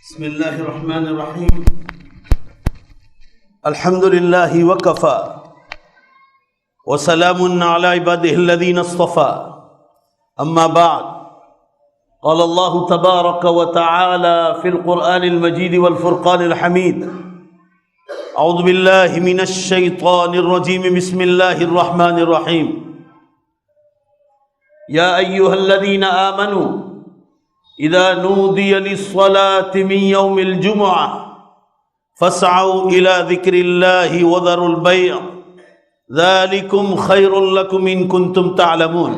بسم اللہ الرحمن الرحیم الحمد للہ وکفی وسلام علی عبادہ الذین اصطفی اما بعد قال اللہ تبارک وتعالی فی القرآن المجید والفرقان الحمید اعوذ باللہ من الشیطان الرجیم بسم اللہ الرحمن الرحیم یا ایہا الذین آمنوا اذا نودی للصلاة من یوم الجمعہ فاسعوا الى ذکر اللہ وذروا البیع ذلکم خیر لکم ان کنتم تعلمون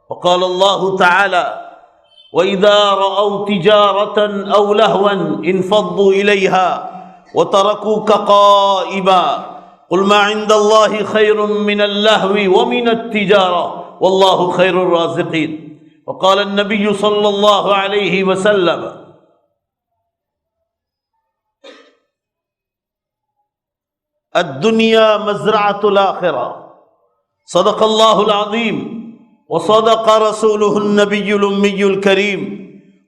وقال اللہ تعالی وَإِذَا رَأَوْا تِجَارَةً أَوْ لَهْوًا انفضوا إِلَيْهَا وَتَرَكُوكَ قَائِمًا قُلْ مَا عِندَ اللَّهِ خَيْرٌ مِّنَ اللَّهْوِ وَمِنَ التِّجَارَةِ وَاللَّهُ خَيْرُ الرَّازِقِينَ وقال النبي صلى الله عليه وسلم الدنيا مزرعة الآخرة صدق الله العظيم وصدق رسوله النبي الأمي الكريم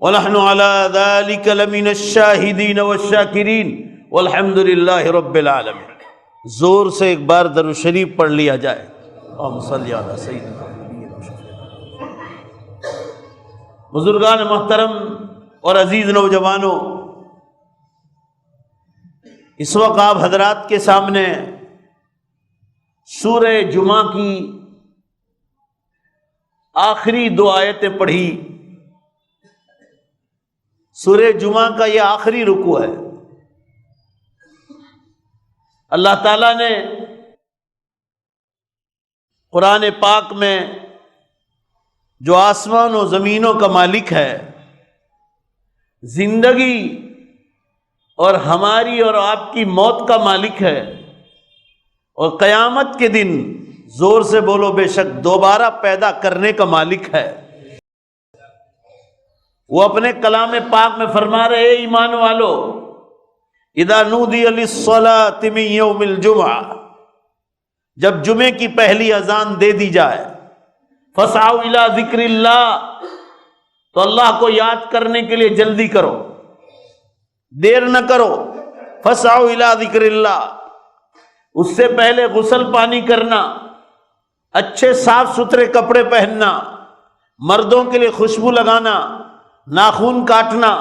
ونحن على ذلك لمن الشاهدين والشاكرين والحمد لله رب العالمين. زور سے ایک بار درود شریف پڑھ لیا جائے. اللهم صل علی سیدنا بزرگان محترم اور عزیز نوجوانوں، اس وقت آپ حضرات کے سامنے سورہ جمعہ کی آخری دو آیتیں پڑھی. سورہ جمعہ کا یہ آخری رکوع ہے. اللہ تعالیٰ نے قرآن پاک میں جو آسمان و زمینوں کا مالک ہے، زندگی اور ہماری اور آپ کی موت کا مالک ہے، اور قیامت کے دن زور سے بولو بے شک دوبارہ پیدا کرنے کا مالک ہے. وہ اپنے کلام پاک میں فرما رہے ایمان والو اذا نودی للصلاۃ من یوم الجمعہ، جب جمعے کی پہلی اذان دے دی جائے، فسعوا الی ذکر اللہ، تو اللہ کو یاد کرنے کے لیے جلدی کرو، دیر نہ کرو. فسعوا الی ذکر اللہ، اس سے پہلے غسل پانی کرنا، اچھے صاف ستھرے کپڑے پہننا، مردوں کے لیے خوشبو لگانا، ناخن کاٹنا،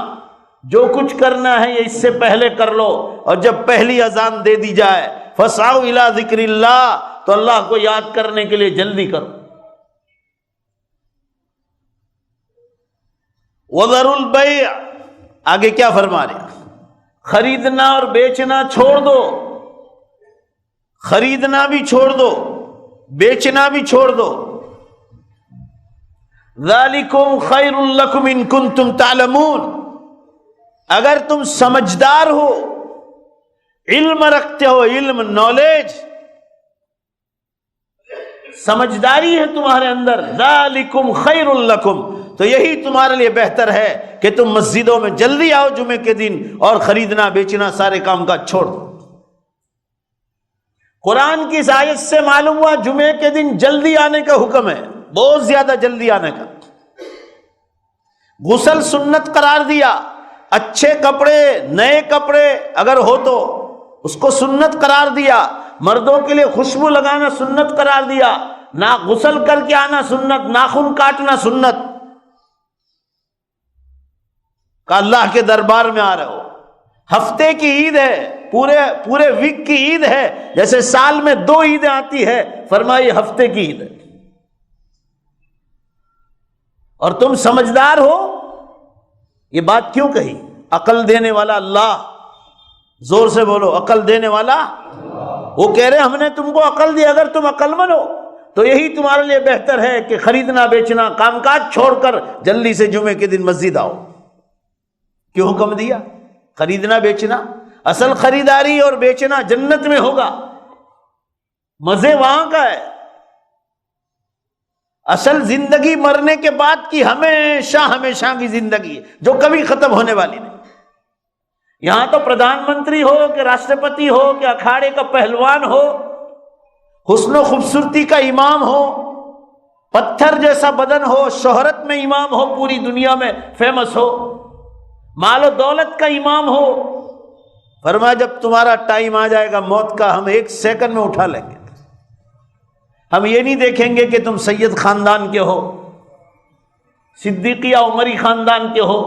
جو کچھ کرنا ہے یہ اس سے پہلے کر لو. اور جب پہلی اذان دے دی جائے فسعوا الی ذکر اللہ، تو اللہ کو یاد کرنے کے لیے جلدی کرو. وَذَرُوا الْبَيْعَ، آگے کیا فرما رہے ہیں؟ خریدنا اور بیچنا چھوڑ دو. خریدنا بھی چھوڑ دو، بیچنا بھی چھوڑ دو. ذَلِكُمْ خَيْرٌ لَكُمْ إِن كُنتُمْ تَعْلَمُونَ، اگر تم سمجھدار ہو، علم رکھتے ہو، علم نالج سمجھداری ہے تمہارے اندر، ذَلِكُمْ خَيْرٌ لَكُمْ، تو یہی تمہارے لیے بہتر ہے کہ تم مسجدوں میں جلدی آؤ جمعے کے دن اور خریدنا بیچنا سارے کام کا چھوڑ دو. قرآن کی اس آیت سے معلوم ہوا جمعے کے دن جلدی آنے کا حکم ہے، بہت زیادہ جلدی آنے کا. غسل سنت قرار دیا، اچھے کپڑے نئے کپڑے اگر ہو تو اس کو سنت قرار دیا. مردوں کے لیے خوشبو لگانا سنت قرار دیا، نہ غسل کر کے آنا سنت، ناخن کاٹنا سنت. کہ اللہ کے دربار میں آ رہے ہو، ہفتے کی عید ہے، پورے ویک کی عید ہے، جیسے سال میں 2 عیدیں آتی ہے، فرمائی ہفتے کی عید ہے. اور تم سمجھدار ہو، یہ بات کیوں کہی؟ عقل دینے والا اللہ، زور سے بولو عقل دینے والا. وہ کہہ رہے ہم نے تم کو عقل دی، اگر تم عقل مند ہو تو یہی تمہارے لیے بہتر ہے کہ خریدنا بیچنا کام کاج چھوڑ کر جلدی سے جمعے کے دن مسجد آؤ. کیوں حکم دیا خریدنا بیچنا؟ اصل خریداری اور بیچنا جنت میں ہوگا، مزے وہاں کا ہے. اصل زندگی مرنے کے بعد کی ہمیشہ کی زندگی ہے، جو کبھی ختم ہونے والی نہیں. یہاں تو پردھان منتری ہو کہ راشٹرپتی ہو کہ اکھاڑے کا پہلوان ہو، حسن و خوبصورتی کا امام ہو، پتھر جیسا بدن ہو، شہرت میں امام ہو، پوری دنیا میں فیمس ہو، مال و دولت کا امام ہو، فرمایا جب تمہارا ٹائم آ جائے گا موت کا، ہم 1 سیکنڈ میں اٹھا لیں گے۔ ہم یہ نہیں دیکھیں گے کہ تم سید خاندان کے ہو، صدیقیہ عمری خاندان کے ہو،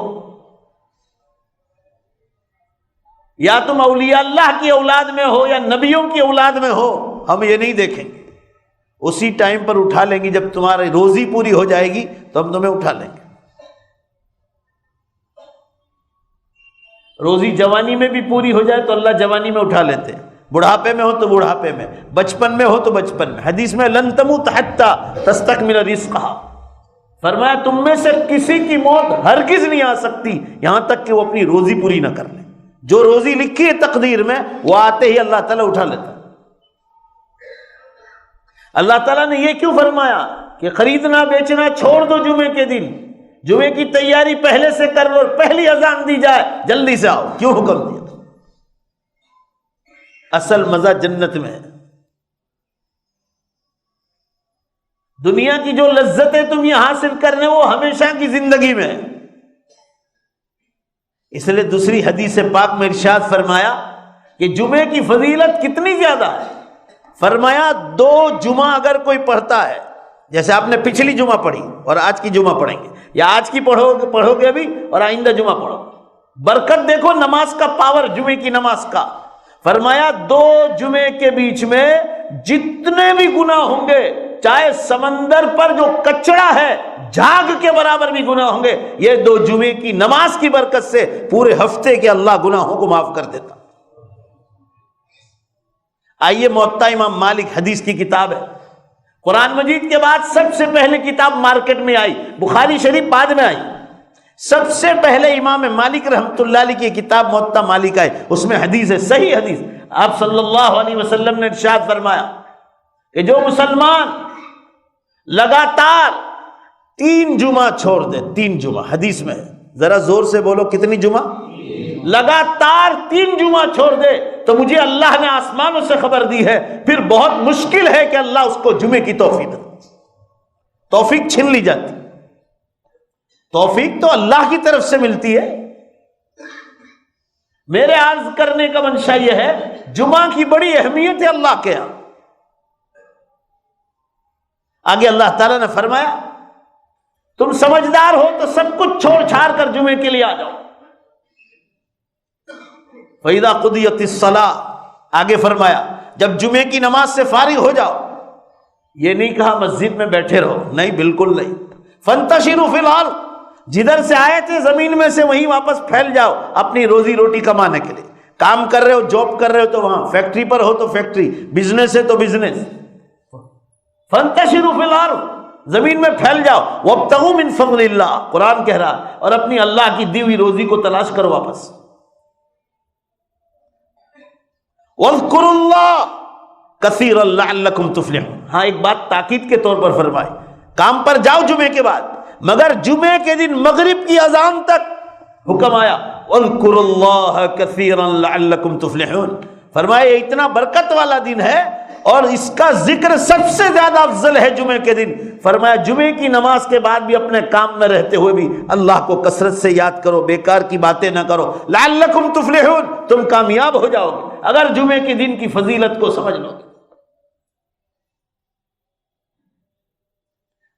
یا تم اولیاء اللہ کی اولاد میں ہو یا نبیوں کی اولاد میں ہو، ہم یہ نہیں دیکھیں گے۔ اسی ٹائم پر اٹھا لیں گے جب تمہاری روزی پوری ہو جائے گی تو ہم تمہیں اٹھا لیں گے۔ روزی جوانی میں بھی پوری ہو جائے تو اللہ جوانی میں اٹھا لیتے ہیں، بڑھاپے میں ہو تو بڑھاپے میں، بچپن میں ہو تو بچپن میں۔ حدیث میں لن تموت حتی تستکمل رزقھا، فرمایا تم میں سے کسی کی موت ہرگز نہیں آ سکتی یہاں تک کہ وہ اپنی روزی پوری نہ کر لے۔ جو روزی لکھی ہے تقدیر میں وہ آتے ہی اللہ تعالیٰ اٹھا لیتا ہے۔ اللہ تعالیٰ نے یہ کیوں فرمایا کہ خریدنا بیچنا چھوڑ دو جمعے کے دن، جمعے کی تیاری پہلے سے کر لو اور پہلی اذان دی جائے جلدی سے آؤ، کیوں حکم دیا؟ اصل مزہ جنت میں ہے۔ دنیا کی جو لذتیں تم یہ حاصل کرنے وہ ہمیشہ کی زندگی میں ہے۔ اس لیے دوسری حدیث پاک میں ارشاد فرمایا کہ جمعے کی فضیلت کتنی زیادہ ہے، فرمایا 2 جمعہ اگر کوئی پڑھتا ہے، جیسے آپ نے پچھلی جمعہ پڑھی اور آج کی جمعہ پڑھیں گے، یا آج کی پڑھو گے ابھی اور آئندہ جمعہ پڑھو، برکت دیکھو نماز کا پاور، جمعے کی نماز کا۔ فرمایا 2 جمعے کے بیچ میں جتنے بھی گناہ ہوں گے، چاہے سمندر پر جو کچڑا ہے جھاگ کے برابر بھی گناہ ہوں گے، یہ 2 جمعے کی نماز کی برکت سے پورے ہفتے کے اللہ گناہوں کو معاف کر دیتا۔ آئیے موطا امام مالک حدیث کی کتاب ہے، قرآن مجید کے بعد سب سے پہلے کتاب مارکیٹ میں آئی، بخاری شریف بعد میں آئی، سب سے پہلے امام مالک رحمۃ اللہ علیہ کی کتاب موطا مالک آئی، اس میں حدیث ہے، صحیح حدیث۔ آپ صلی اللہ علیہ وسلم نے ارشاد فرمایا کہ جو مسلمان لگاتار 3 جمعہ چھوڑ دے، 3 جمعہ حدیث میں ہے، ذرا زور سے بولو کتنی جمعہ؟ لگاتار 3 جمعہ چھوڑ دے تو مجھے اللہ نے آسمانوں سے خبر دی ہے پھر بہت مشکل ہے کہ اللہ اس کو جمعے کی توفیق دے۔ توفیق چھین لی جاتی، توفیق تو اللہ کی طرف سے ملتی ہے۔ میرے عرض کرنے کا منشا یہ ہے جمعہ کی بڑی اہمیت ہے اللہ کے ہاں۔ آگے اللہ تعالیٰ نے فرمایا تم سمجھدار ہو تو سب کچھ چھوڑ چھاڑ کر جمعے کے لیے آ جاؤ۔ فَإِذَا قُضِيَتِ الصَّلَاةُ، آگے فرمایا جب جمعے کی نماز سے فارغ ہو جاؤ، یہ نہیں کہا مسجد میں بیٹھے رہو، نہیں بالکل نہیں، فَانْتَشِرُوا فِي الْأَرْضِ، جدھر سے آئے تھے زمین میں سے وہیں واپس پھیل جاؤ اپنی روزی روٹی کمانے کے لیے۔ کام کر رہے ہو، جاب کر رہے ہو تو وہاں، فیکٹری پر ہو تو فیکٹری، بزنس ہے تو بزنس، فَانْتَشِرُوا فِي الْأَرْضِ، زمین میں پھیل جاؤ، وَابْتَغُوا مِن فَضْلِ اللَّهِ، قرآن کہہ رہا، اور اپنی اللہ کی دی ہوئی روزی کو تلاش کرو واپس۔ وَاذْكُرُوا اللَّهَ كَثِيرًا لَعَلَّكُمْ تُفْلِحُونَ، ہاں ایک بات تاکید کے طور پر فرمائی، کام پر جاؤ جمعے کے بعد، مگر جمعے کے دن مغرب کی اذان تک حکم آیا وَاذْكُرُوا اللَّهَ كَثِيرًا لَعَلَّكُمْ تُفْلِحُونَ، فرمایا یہ اتنا برکت والا دن ہے اور اس کا ذکر سب سے زیادہ افضل ہے جمعے کے دن۔ فرمایا جمعے کی نماز کے بعد بھی اپنے کام میں رہتے ہوئے بھی اللہ کو کثرت سے یاد کرو، بیکار کی باتیں نہ کرو، لعلکم تفلحون، تم کامیاب ہو جاؤ گے اگر جمعے کے دن کی فضیلت کو سمجھ لو۔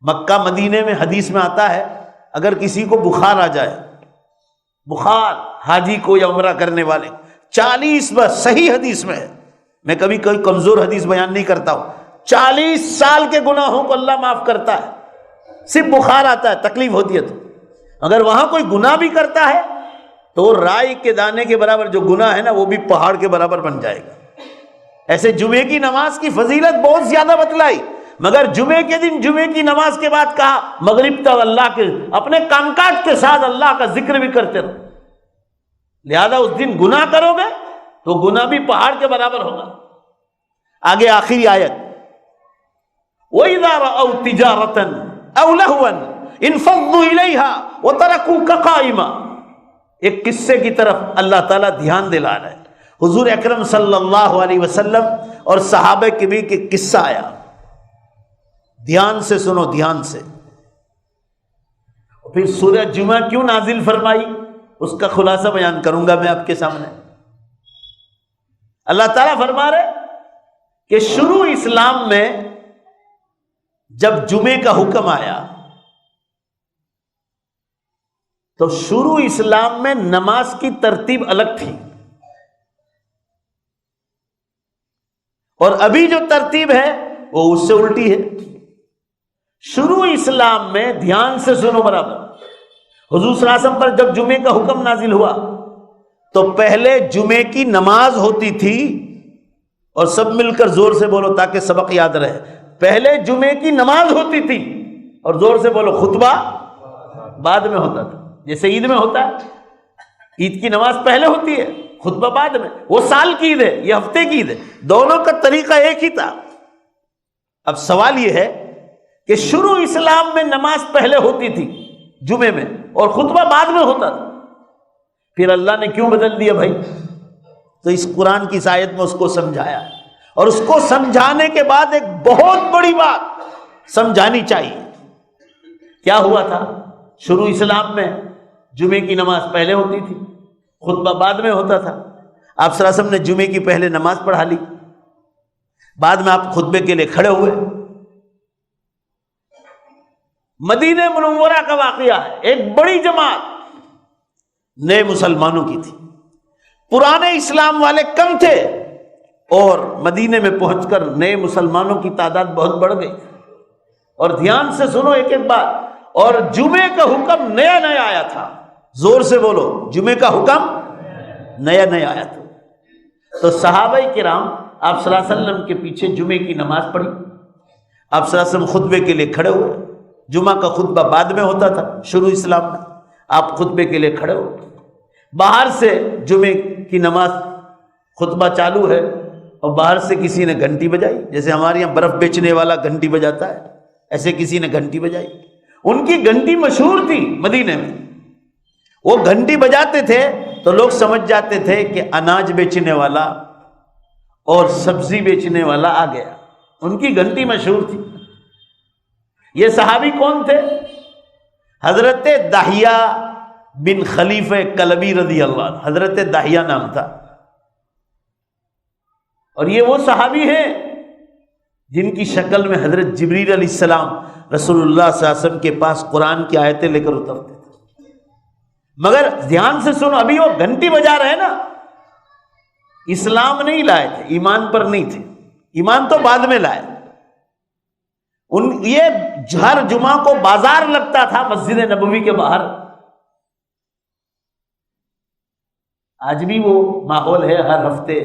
مکہ مدینے میں حدیث میں آتا ہے اگر کسی کو بخار آ جائے، بخار حاجی کو یا عمرہ کرنے والے 40 بار، صحیح حدیث میں ہے، میں کبھی کوئی کمزور حدیث بیان نہیں کرتا ہوں، 40 سال کے گناہوں کو اللہ معاف کرتا ہے، صرف بخار آتا ہے، تکلیف ہوتی ہے تو۔ اگر وہاں کوئی گناہ بھی کرتا ہے تو رائی کے دانے کے برابر جو گناہ ہے نا وہ بھی پہاڑ کے برابر بن جائے گا۔ ایسے جمعے کی نماز کی فضیلت بہت زیادہ بتلائی، مگر جمعے کے دن جمعے کی نماز کے بعد کہا مغرب تک اللہ کے اپنے کام کاج کے ساتھ اللہ کا ذکر بھی کرتے رہو، لہذا اس دن گناہ کرو گے تو گناہ بھی پہاڑ کے برابر ہوگا۔ آگے آخری آیت وَإِذَا رَأَوْا تِجَارَةً أَوْ لَهْوًا انفضوا إِلَيْهَا وَتَرَكُوكَ قَائِمًا۔ ایک قصے کی طرف اللہ تعالیٰ دھیان دلا رہا ہے۔ حضور اکرم صلی اللہ علیہ وسلم اور صحابہ کے بھی ایک قصہ آیا، دھیان سے سنو، دھیان سے۔ پھر سورہ جمعہ کیوں نازل فرمائی اس کا خلاصہ بیان کروں گا میں آپ کے سامنے۔ اللہ تعالیٰ فرما رہے کہ شروع اسلام میں جب جمعے کا حکم آیا تو شروع اسلام میں نماز کی ترتیب الگ تھی، اور ابھی جو ترتیب ہے وہ اس سے الٹی ہے۔ شروع اسلام میں، دھیان سے سنو برابر، حضور صلی اللہ علیہ وسلم پر جب جمعے کا حکم نازل ہوا تو پہلے جمعے کی نماز ہوتی تھی، اور سب مل کر زور سے بولو تاکہ سبق یاد رہے، پہلے جمعے کی نماز ہوتی تھی، اور زور سے بولو خطبہ بعد میں ہوتا تھا۔ جیسے عید میں ہوتا ہے، عید کی نماز پہلے ہوتی ہے، خطبہ بعد میں۔ وہ سال کی عید ہے، یہ ہفتے کی عید ہے، دونوں کا طریقہ ایک ہی تھا۔ اب سوال یہ ہے کہ شروع اسلام میں نماز پہلے ہوتی تھی جمعے میں، اور خطبہ بعد میں ہوتا تھا، پھر اللہ نے کیوں بدل دیا بھائی؟ تو اس قرآن کی آیت میں اس کو سمجھایا، اور اس کو سمجھانے کے بعد ایک بہت بڑی بات سمجھانی چاہیے۔ کیا ہوا تھا؟ شروع اسلام میں جمعے کی نماز پہلے ہوتی تھی، خطبہ بعد میں ہوتا تھا۔ آپ صلی اللہ علیہ وسلم نے جمعے کی پہلے نماز پڑھا لی، بعد میں آپ خطبے کے لیے کھڑے ہوئے۔ مدینہ منورہ کا واقعہ ہے، ایک بڑی جماعت نئے مسلمانوں کی تھی، پرانے اسلام والے کم تھے، اور مدینے میں پہنچ کر نئے مسلمانوں کی تعداد بہت بڑھ گئی۔ اور دھیان سے سنو ایک ایک بات، اور جمعے کا حکم نیا نیا آیا تھا، زور سے بولو، جمعے کا حکم نیا نیا آیا تھا۔ تو صحابہ کرام آپ صلی اللہ علیہ وسلم کے پیچھے جمعے کی نماز پڑھی، آپ صلی اللہ علیہ وسلم خطبے کے لیے کھڑے ہوئے۔ جمعہ کا خطبہ بعد میں ہوتا تھا شروع اسلام میں، آپ خطبے کے لیے کھڑے ہوئے۔ باہر سے جمعے کی نماز، خطبہ چالو ہے، اور باہر سے کسی نے گھنٹی بجائی، جیسے ہمارے یہاں برف بیچنے والا گھنٹی بجاتا ہے، ایسے کسی نے گھنٹی بجائی۔ ان کی گھنٹی مشہور تھی مدینے میں، وہ گھنٹی بجاتے تھے تو لوگ سمجھ جاتے تھے کہ اناج بیچنے والا اور سبزی بیچنے والا آ گیا، ان کی گھنٹی مشہور تھی۔ یہ صحابی کون تھے؟ حضرت دحیہ بن خلیفہ کلبی رضی اللہ عنہ، حضرت دحیہ نام تھا۔ اور یہ وہ صحابی ہیں جن کی شکل میں حضرت جبریل علیہ السلام رسول اللہ صلی اللہ علیہ وسلم کے پاس قرآن کی آیتیں لے کر اترتے تھے۔ مگر دھیان سے سنو، ابھی وہ گھنٹی بجا رہے نا، اسلام نہیں لائے تھے، ایمان پر نہیں تھے، ایمان تو بعد میں لائے۔ یہ ہر جمعہ کو بازار لگتا تھا مسجد نبوی کے باہر، آج بھی وہ ماحول ہے، ہر ہفتے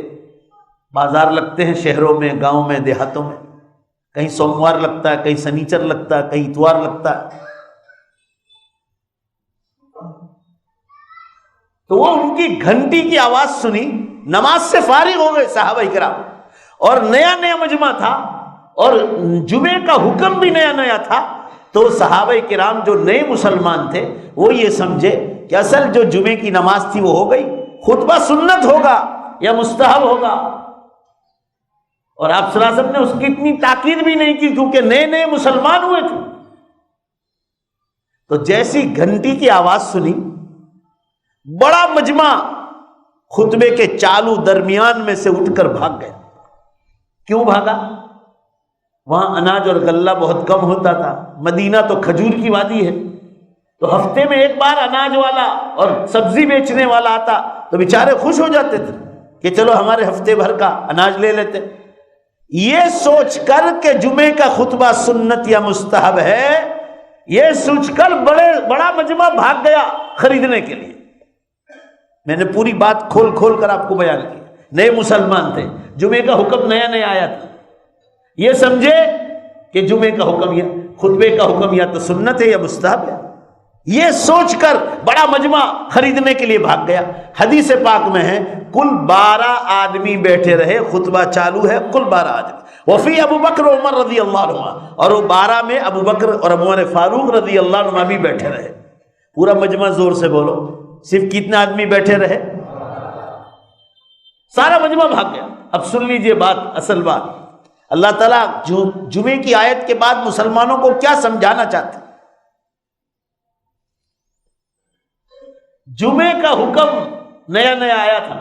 بازار لگتے ہیں شہروں میں، گاؤں میں، دیہاتوں میں، کہیں سوموار لگتا ہے، کہیں سنیچر لگتا ہے، کہیں اتوار لگتا ہے۔ تو وہ ان کی گھنٹی کی آواز سنی، نماز سے فارغ ہو گئے صحابہ کرام، اور نیا نیا مجمع تھا، اور جمعے کا حکم بھی نیا نیا تھا۔ تو صحابہ کرام جو نئے مسلمان تھے وہ یہ سمجھے کہ اصل جو جمعے کی نماز تھی وہ ہو گئی، خطبہ سنت ہوگا یا مستحب ہوگا۔ اور آپ صلی اللہ علیہ وسلم نے اس کی اتنی تاکید بھی نہیں کی، کیونکہ نئے نئے مسلمان ہوئے تھے۔ تو جیسی گھنٹی کی آواز سنی، بڑا مجمع خطبے کے چالو درمیان میں سے اٹھ کر بھاگ گیا۔ کیوں بھاگا؟ وہاں اناج اور غلہ بہت کم ہوتا تھا، مدینہ تو کھجور کی وادی ہے، تو ہفتے میں ایک بار اناج والا اور سبزی بیچنے والا آتا تو بیچارے خوش ہو جاتے تھے کہ چلو ہمارے ہفتے بھر کا اناج لے لیتے۔ یہ سوچ کر کہ جمعے کا خطبہ سنت یا مستحب ہے، یہ سوچ کر بڑا مجمع بھاگ گیا خریدنے کے لیے۔ میں نے پوری بات کھول کھول کر آپ کو بیان کی۔ نئے مسلمان تھے، جمعے کا حکم نیا نیا آیا تھا، یہ سمجھے کہ جمعے کا حکم یا خطبے کا حکم یا تو سنت ہے یا مستحب ہے، یہ سوچ کر بڑا مجمع خریدنے کے لیے بھاگ گیا۔ حدیث پاک میں ہے کل 12 آدمی بیٹھے رہے، خطبہ چالو ہے، کل 12 آدمی، وفی ابو بکر عمر رضی اللہ عنہ، اور وہ 12 میں ابو بکر اور عمر فاروق رضی اللہ عنہ بھی بیٹھے رہے۔ پورا مجمع زور سے بولو، صرف کتنے آدمی بیٹھے رہے؟ سارا مجمع بھاگ گیا۔ اب سن لیجئے بات، اصل بات، اللہ تعالیٰ جمعے کی آیت کے بعد مسلمانوں کو کیا سمجھانا چاہتے ہیں؟ جمعے کا حکم نیا نیا آیا تھا،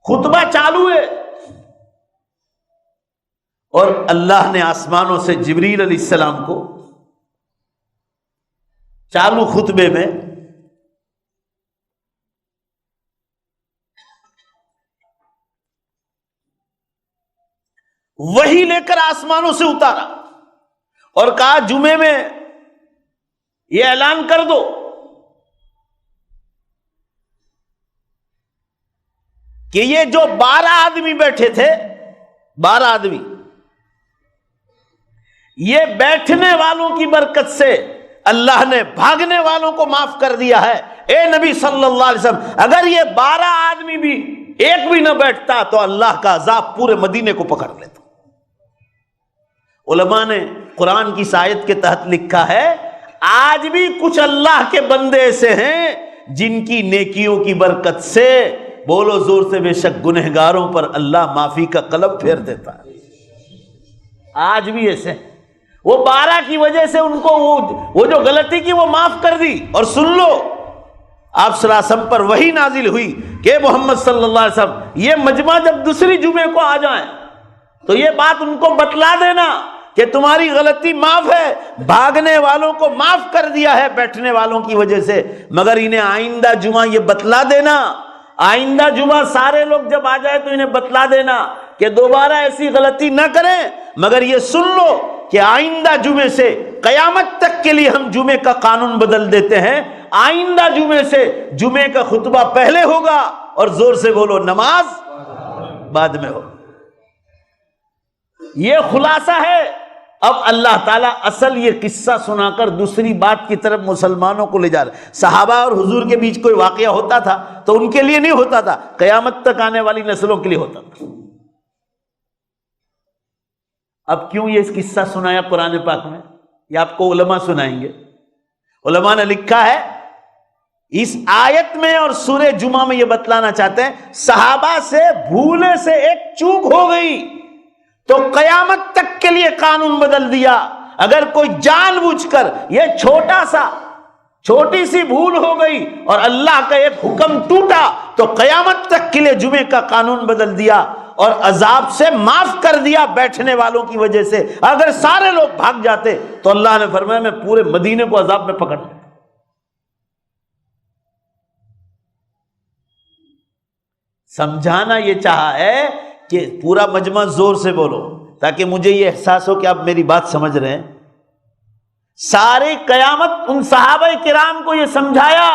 خطبہ چالو ہے، اور اللہ نے آسمانوں سے جبریل علیہ السلام کو چالو خطبے میں وہی لے کر آسمانوں سے اتارا اور کہا جمعے میں یہ اعلان کر دو کہ یہ جو 12 آدمی بیٹھے تھے، 12 آدمی، یہ بیٹھنے والوں کی برکت سے اللہ نے بھاگنے والوں کو معاف کر دیا ہے۔ اے نبی صلی اللہ علیہ وسلم، اگر یہ 12 آدمی بھی ایک بھی نہ بیٹھتا تو اللہ کا عذاب پورے مدینے کو پکڑ لیتا۔ علماء نے قرآن کی اس آیت کے تحت لکھا ہے، آج بھی کچھ اللہ کے بندے ایسے ہیں جن کی نیکیوں کی برکت سے، بولو زور سے، بے شک گنہگاروں پر اللہ معافی کا قلم پھیر دیتا ہے۔ آج بھی ایسے ہیں، وہ 12 کی وجہ سے ان کو وہ جو غلطی کی وہ معاف کر دی۔ اور سن لو، آپ صلی اللہ علیہ وسلم پر وحی نازل ہوئی کہ محمد صلی اللہ علیہ وسلم یہ مجمع جب دوسری جمعے کو آ جائیں تو یہ بات ان کو بتلا دینا کہ تمہاری غلطی معاف ہے، بھاگنے والوں کو معاف کر دیا ہے بیٹھنے والوں کی وجہ سے، مگر انہیں آئندہ جمعہ یہ بتلا دینا، آئندہ جمعہ سارے لوگ جب آ جائے تو انہیں بتلا دینا کہ دوبارہ ایسی غلطی نہ کریں، مگر یہ سن لو کہ آئندہ جمعے سے قیامت تک کے لیے ہم جمعے کا قانون بدل دیتے ہیں، آئندہ جمعے سے جمعے کا خطبہ پہلے ہوگا، اور زور سے بولو نماز بعد میں ہوگا۔ یہ خلاصہ ہے۔ اب اللہ تعالیٰ اصل یہ قصہ سنا کر دوسری بات کی طرف مسلمانوں کو لے جا رہے۔ صحابہ اور حضور کے بیچ کوئی واقعہ ہوتا تھا تو ان کے لیے نہیں ہوتا تھا، قیامت تک آنے والی نسلوں کے لیے ہوتا تھا۔ اب کیوں یہ قصہ سنایا قرآن پاک میں؟ یہ آپ کو علماء سنائیں گے۔ علماء نے لکھا ہے اس آیت میں اور سورہ جمعہ میں یہ بتلانا چاہتے ہیں، صحابہ سے بھولے سے ایک چوک ہو گئی تو قیامت تک کے لیے قانون بدل دیا۔ اگر کوئی جان بوجھ کر یہ چھوٹی سی بھول ہو گئی اور اللہ کا ایک حکم ٹوٹا تو قیامت تک کے لیے جمعے کا قانون بدل دیا اور عذاب سے معاف کر دیا بیٹھنے والوں کی وجہ سے۔ اگر سارے لوگ بھاگ جاتے تو اللہ نے فرمایا میں پورے مدینے کو عذاب میں پکڑ لیتا۔ سمجھانا یہ چاہا ہے کہ پورا مجمع زور سے بولو تاکہ مجھے یہ احساس ہو کہ آپ میری بات سمجھ رہے ہیں۔ ساری قیامت ان صحابہ کرام کو یہ سمجھایا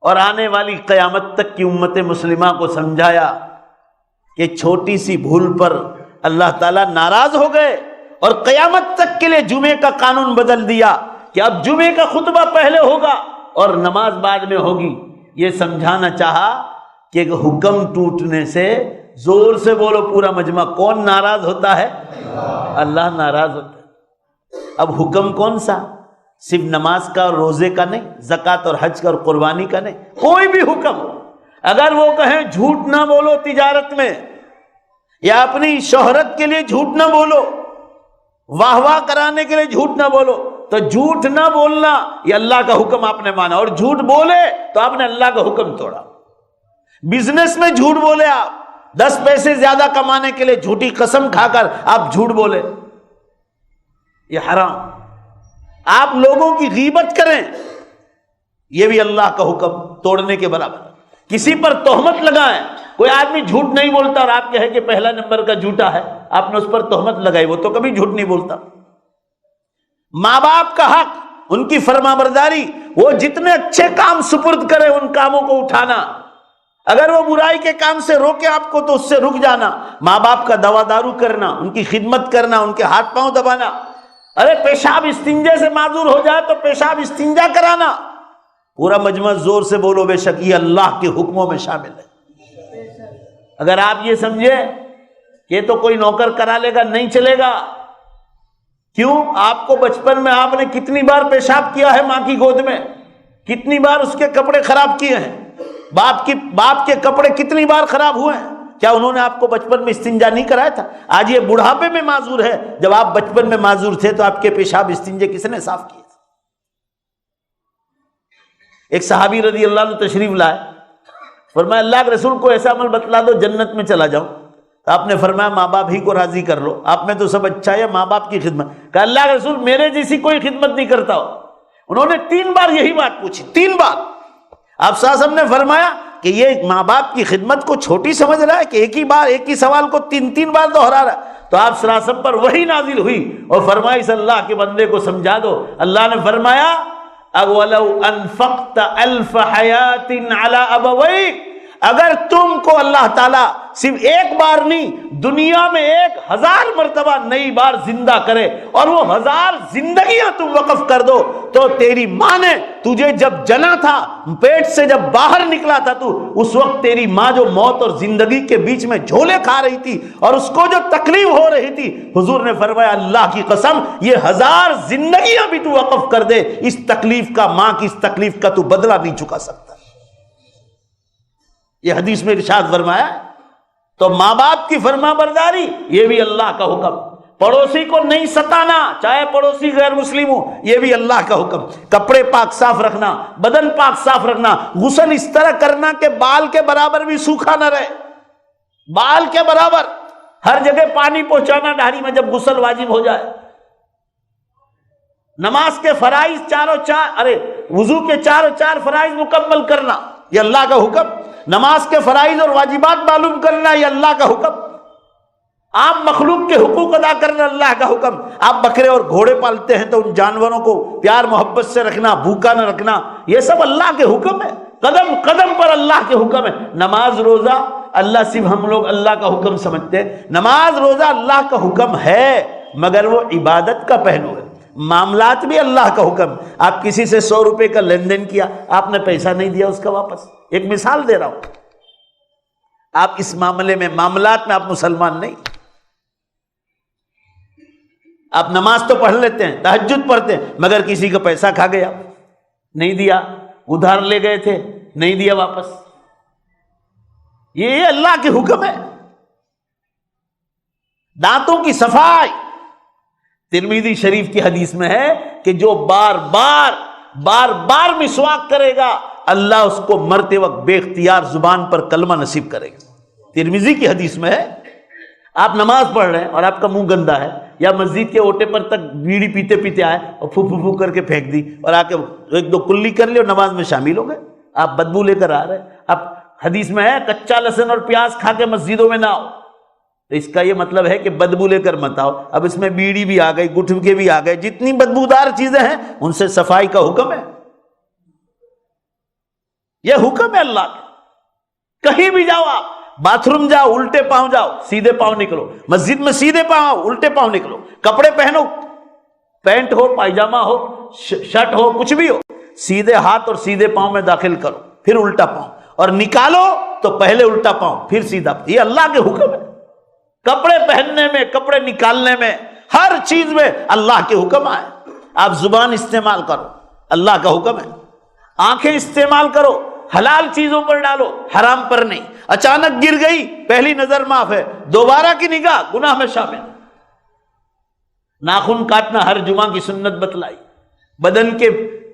اور آنے والی قیامت تک کی امت مسلمہ کو سمجھایا کہ چھوٹی سی بھول پر اللہ تعالیٰ ناراض ہو گئے اور قیامت تک کے لیے جمعے کا قانون بدل دیا کہ اب جمعے کا خطبہ پہلے ہوگا اور نماز بعد میں ہوگی۔ یہ سمجھانا چاہا کہ حکم ٹوٹنے سے، زور سے بولو پورا مجمع، کون ناراض ہوتا ہے؟ اللہ ناراض ہوتا ہے۔ اب حکم کون سا؟ صرف نماز کا اور روزے کا نہیں، زکوٰۃ اور حج کا اور قربانی کا نہیں، کوئی بھی حکم اگر وہ کہیں جھوٹ نہ بولو تجارت میں، یا اپنی شہرت کے لیے جھوٹ نہ بولو، واہ واہ کرانے کے لیے جھوٹ نہ بولو، تو جھوٹ نہ بولنا یہ اللہ کا حکم آپ نے مانا، اور جھوٹ بولے تو آپ نے اللہ کا حکم توڑا۔ بزنس میں جھوٹ بولے، آپ 10 پیسے زیادہ کمانے کے لیے جھوٹی قسم کھا کر آپ جھوٹ بولے، یہ حرام۔ آپ لوگوں کی غیبت کریں، یہ بھی اللہ کا حکم توڑنے کے برابر۔ کسی پر تہمت لگائیں، کوئی آدمی جھوٹ نہیں بولتا اور آپ کہیں کہ پہلا نمبر کا جھوٹا ہے، آپ نے اس پر تہمت لگائی، وہ تو کبھی جھوٹ نہیں بولتا۔ ماں باپ کا حق، ان کی فرمانبرداری، وہ جتنے اچھے کام سپرد کرے ان کاموں کو اٹھانا، اگر وہ برائی کے کام سے روکے آپ کو تو اس سے رک جانا، ماں باپ کا دوا دارو کرنا، ان کی خدمت کرنا، ان کے ہاتھ پاؤں دبانا، ارے پیشاب استنجے سے معذور ہو جائے تو پیشاب استنجا کرانا۔ پورا مجمع زور سے بولو بے شک یہ اللہ کے حکموں میں شامل ہے۔ اگر آپ یہ سمجھے کہ تو کوئی نوکر کرا لے گا، نہیں چلے گا۔ کیوں؟ آپ کو بچپن میں آپ نے کتنی بار پیشاب کیا ہے ماں کی گود میں، کتنی بار اس کے کپڑے خراب کیے ہیں، باپ کے کپڑے کتنی بار خراب ہوئے ہیں، کیا انہوں نے آپ کو بچپن میں استنجا نہیں کرایا تھا؟ آج یہ بڑھاپے میں معذور ہے، جب آپ بچپن میں معذور تھے تو آپ کے پیشاب استنجے کس نے صاف کیے؟ ایک صحابی رضی اللہ عنہ تشریف لائے، فرمایا اللہ کے رسول کو ایسا عمل بتلا دو جنت میں چلا جاؤں. تو آپ نے فرمایا ماں باپ ہی کو راضی کر لو، آپ میں تو سب اچھا ہے، ماں باپ کی خدمت. کہا اللہ کے رسول میرے جیسی کوئی خدمت نہیں کرتا ہو. انہوں نے 3 بار یہی بات پوچھی، 3 بار. آپ صلی اللہ علیہ وسلم نے فرمایا کہ یہ ماں باپ کی خدمت کو چھوٹی سمجھ رہا ہے کہ ایک ہی سوال کو 3 بار دوہرا رہا ہے. تو آپ صلی اللہ علیہ وسلم پر وحی نازل ہوئی اور فرمائی صلی اللہ کے بندے کو سمجھا دو. اللہ نے فرمایا اَوَلَوْ أَنفَقْتَ أَلْفَ حَيَاتٍ عَلَىٰ أَبَوَيْكَ، اگر تم کو اللہ تعالیٰ صرف ایک بار نہیں دنیا میں 1000 مرتبہ نئی بار زندہ کرے اور وہ 1000 زندگیاں تم وقف کر دو، تو تیری ماں نے تجھے جب جنا تھا، پیٹ سے جب باہر نکلا تھا تو اس وقت تیری ماں جو موت اور زندگی کے بیچ میں جھولے کھا رہی تھی اور اس کو جو تکلیف ہو رہی تھی، حضور نے فرمایا اللہ کی قسم یہ 1000 زندگیاں بھی تو وقف کر دے، اس تکلیف کا، ماں کی اس تکلیف کا تو بدلہ نہیں چکا سکتا. یہ حدیث میں ارشاد فرمایا. تو ماں باپ کی فرما برداری یہ بھی اللہ کا حکم. پڑوسی کو نہیں ستانا چاہے پڑوسی غیر مسلم ہو، یہ بھی اللہ کا حکم. کپڑے پاک صاف رکھنا، بدن پاک صاف رکھنا، غسل اس طرح کرنا کہ بال کے برابر بھی سوکھا نہ رہے، بال کے برابر. ہر جگہ پانی پہنچانا داڑھی میں جب غسل واجب ہو جائے. نماز کے فرائض وضو کے 4 فرائض مکمل کرنا، یہ اللہ کا حکم. نماز کے فرائض اور واجبات معلوم کرنا، یہ اللہ کا حکم. عام مخلوق کے حقوق ادا کرنا، اللہ کا حکم. آپ بکرے اور گھوڑے پالتے ہیں تو ان جانوروں کو پیار محبت سے رکھنا، بھوکا نہ رکھنا، یہ سب اللہ کے حکم ہے. قدم قدم پر اللہ کے حکم ہے. نماز روزہ اللہ صرف ہم لوگ اللہ کا حکم سمجھتے ہیں. نماز روزہ اللہ کا حکم ہے مگر وہ عبادت کا پہلو ہے. معاملات بھی اللہ کا حکم. آپ کسی سے 100 روپے کا لین دین کیا، آپ نے پیسہ نہیں دیا اس کا واپس. ایک مثال دے رہا ہوں. آپ اس معاملے میں، معاملات میں آپ مسلمان نہیں. آپ نماز تو پڑھ لیتے ہیں، تہجد پڑھتے ہیں، مگر کسی کا پیسہ کھا گیا، نہیں دیا. ادھار لے گئے تھے، نہیں دیا واپس. یہ اللہ کے حکم ہے. دانتوں کی صفائی، ترمذی شریف کی حدیث میں ہے کہ جو بار بار مسواک کرے گا اللہ اس کو مرتے وقت بے اختیار زبان پر کلمہ نصیب کرے گا. ترمذی کی حدیث میں ہے. آپ نماز پڑھ رہے ہیں اور آپ کا منہ گندا ہے، یا مسجد کے اوٹے پر تک بیڑی پیتے پیتے آئے اور پھو پھو پھو کر کے پھینک دی اور آ کے 1-2 کلی کر لی اور نماز میں شامل ہو گئے، آپ بدبو لے کر آ رہے ہیں. اب حدیث میں ہے کچا لہسن اور پیاز کھا کے مسجدوں میں نہ آؤ. تو اس کا یہ مطلب ہے کہ بدبو لے کر مت آؤ. اب اس میں بیڑی بھی آ گئی، گٹھے بھی آ گئے، جتنی بدبودار چیزیں ہیں ان سے صفائی کا حکم ہے. یہ حکم ہے اللہ کا. کہیں بھی جاؤ، آپ باتھ روم جاؤ الٹے پاؤں جاؤ، سیدھے پاؤں نکلو. مسجد میں سیدھے پاؤں، الٹے پاؤں نکلو. کپڑے پہنو، پینٹ ہو، پائجامہ ہو، شرٹ ہو، کچھ بھی ہو، سیدھے ہاتھ اور سیدھے پاؤں میں داخل کرو، پھر الٹا پاؤں، اور نکالو تو پہلے الٹا پاؤں پھر سیدھا. یہ اللہ کے حکم ہے. کپڑے پہننے میں، کپڑے نکالنے میں، ہر چیز میں اللہ کے حکم آئے. آپ زبان استعمال کرو، اللہ کا حکم ہے. آنکھیں استعمال کرو، حلال چیزوں پر ڈالو، حرام پر نہیں. اچانک گر گئی، پہلی نظر معاف ہے، دوبارہ کی نگاہ گناہ میں شامل. ناخن کاٹنا ہر جمعہ کی سنت بتلائی. بدن کے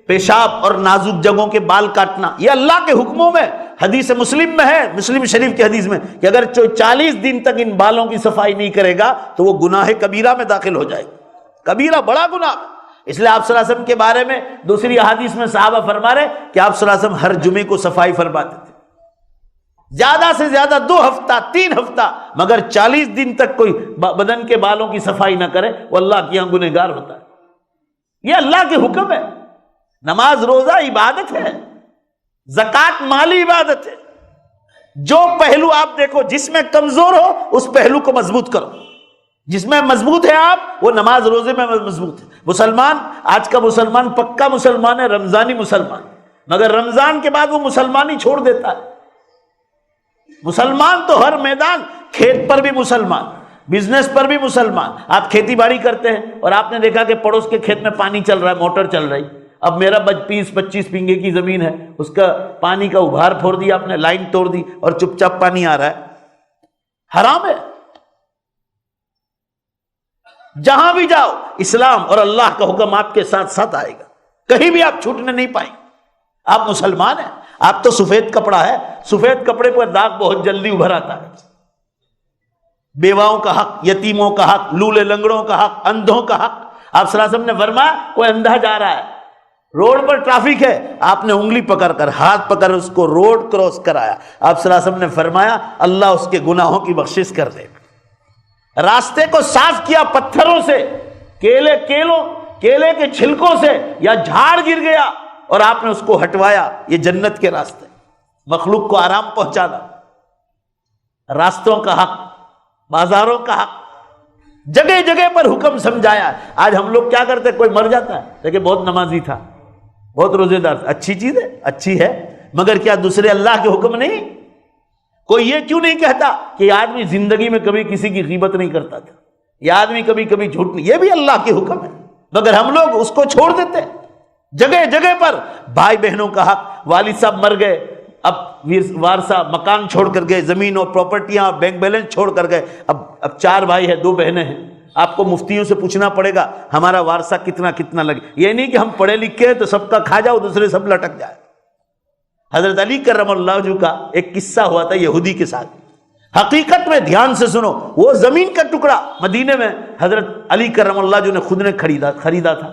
پیشاب اور نازک جگہوں کے بال کاٹنا یہ اللہ کے حکموں میں. حدیث مسلم میں ہے، مسلم شریف کی حدیث میں، کہ اگر 40 دن تک ان بالوں کی صفائی نہیں کرے گا تو وہ گناہ کبیرہ میں داخل ہو جائے گا. کبیرہ، بڑا گناہ. اس لیے آپ صلی اللہ علیہ وسلم کے بارے میں دوسری احادیث میں صحابہ فرما رہے کہ آپ صلی اللہ علیہ وسلم ہر جمعے کو صفائی فرماتے تھے. زیادہ سے زیادہ 2 ہفتہ 3 ہفتہ، مگر 40 دن تک کوئی بدن کے بالوں کی صفائی نہ کرے وہ اللہ کے یہاں گنہگار ہوتا ہے. یہ اللہ کے حکم ہے. نماز روزہ عبادت ہے، زکوٰۃ مالی عبادت ہے. جو پہلو آپ دیکھو جس میں کمزور ہو اس پہلو کو مضبوط کرو. جس میں مضبوط ہے آپ، وہ نماز روزے میں مضبوط ہے. مسلمان، آج کا مسلمان پکا مسلمان ہے، رمضانی مسلمان، مگر رمضان کے بعد وہ مسلمانی چھوڑ دیتا ہے. مسلمان تو ہر میدان، کھیت پر بھی مسلمان، بزنس پر بھی مسلمان. آپ کھیتی باڑی کرتے ہیں اور آپ نے دیکھا کہ پڑوس کے کھیت میں پانی چل رہا ہے، موٹر چل رہی. اب میرا 20-25 پنگے کی زمین ہے، اس کا پانی کا ابھار پھوڑ دیا آپ نے، لائن توڑ دی اور چپ چاپ پانی آ رہا ہے. حرام ہے. جہاں بھی جاؤ اسلام اور اللہ کا حکم آپ کے ساتھ ساتھ آئے گا، کہیں بھی آپ چھوٹنے نہیں پائیں. آپ مسلمان ہیں، آپ تو سفید کپڑا ہے، سفید کپڑے پر داغ بہت جلدی ابھر آتا ہے۔ بیواؤں کا حق، یتیموں کا حق، لولے لنگڑوں کا حق، اندھوں کا حق۔ آپ صلی اللہ علیہ وسلم نے فرمایا کوئی اندھا جا رہا ہے، روڈ پر ٹریفک ہے، آپ نے انگلی پکڑ کر، ہاتھ پکڑ اس کو روڈ کراس کرایا، آپ صلی اللہ علیہ وسلم نے فرمایا اللہ اس کے گناہوں کی بخشش کر دے۔ راستے کو صاف کیا پتھروں سے، کیلے کے چھلکوں سے، یا جھاڑ گر گیا اور آپ نے اس کو ہٹوایا، یہ جنت کے راستے، مخلوق کو آرام پہنچانا، راستوں کا حق، بازاروں کا حق، جگہ جگہ پر حکم سمجھایا۔ آج ہم لوگ کیا کرتے، کوئی مر جاتا ہے لیکن بہت نمازی تھا، بہت روزے دار تھا، اچھی چیز ہے، اچھی ہے، مگر کیا دوسرے اللہ کے حکم نہیں؟ کوئی یہ کیوں نہیں کہتا کہ یہ آدمی زندگی میں کبھی کسی کی غیبت نہیں کرتا تھا، یہ آدمی کبھی کبھی جھوٹ نہیں، یہ بھی اللہ کے حکم ہے، مگر ہم لوگ اس کو چھوڑ دیتے۔ جگہ جگہ پر بھائی بہنوں کا حق، والد صاحب مر گئے، اب وارثہ مکان چھوڑ کر گئے، زمین اور پراپرٹیاں، بینک بیلنس چھوڑ کر گئے، اب 4 بھائی ہیں، 2 بہنیں ہیں، آپ کو مفتیوں سے پوچھنا پڑے گا ہمارا وارثہ کتنا لگے۔ یہ نہیں کہ ہم پڑھے لکھے ہیں تو سب کا کھا جاؤ، دوسرے سب لٹک جائے۔ حضرت علی کرم اللہ وجہہ کا ایک قصہ ہوا تھا یہودی کے ساتھ، حقیقت میں دھیان سے سنو، وہ زمین کا ٹکڑا مدینے میں حضرت علی کرم اللہ وجہہ نے خود نے خریدا تھا۔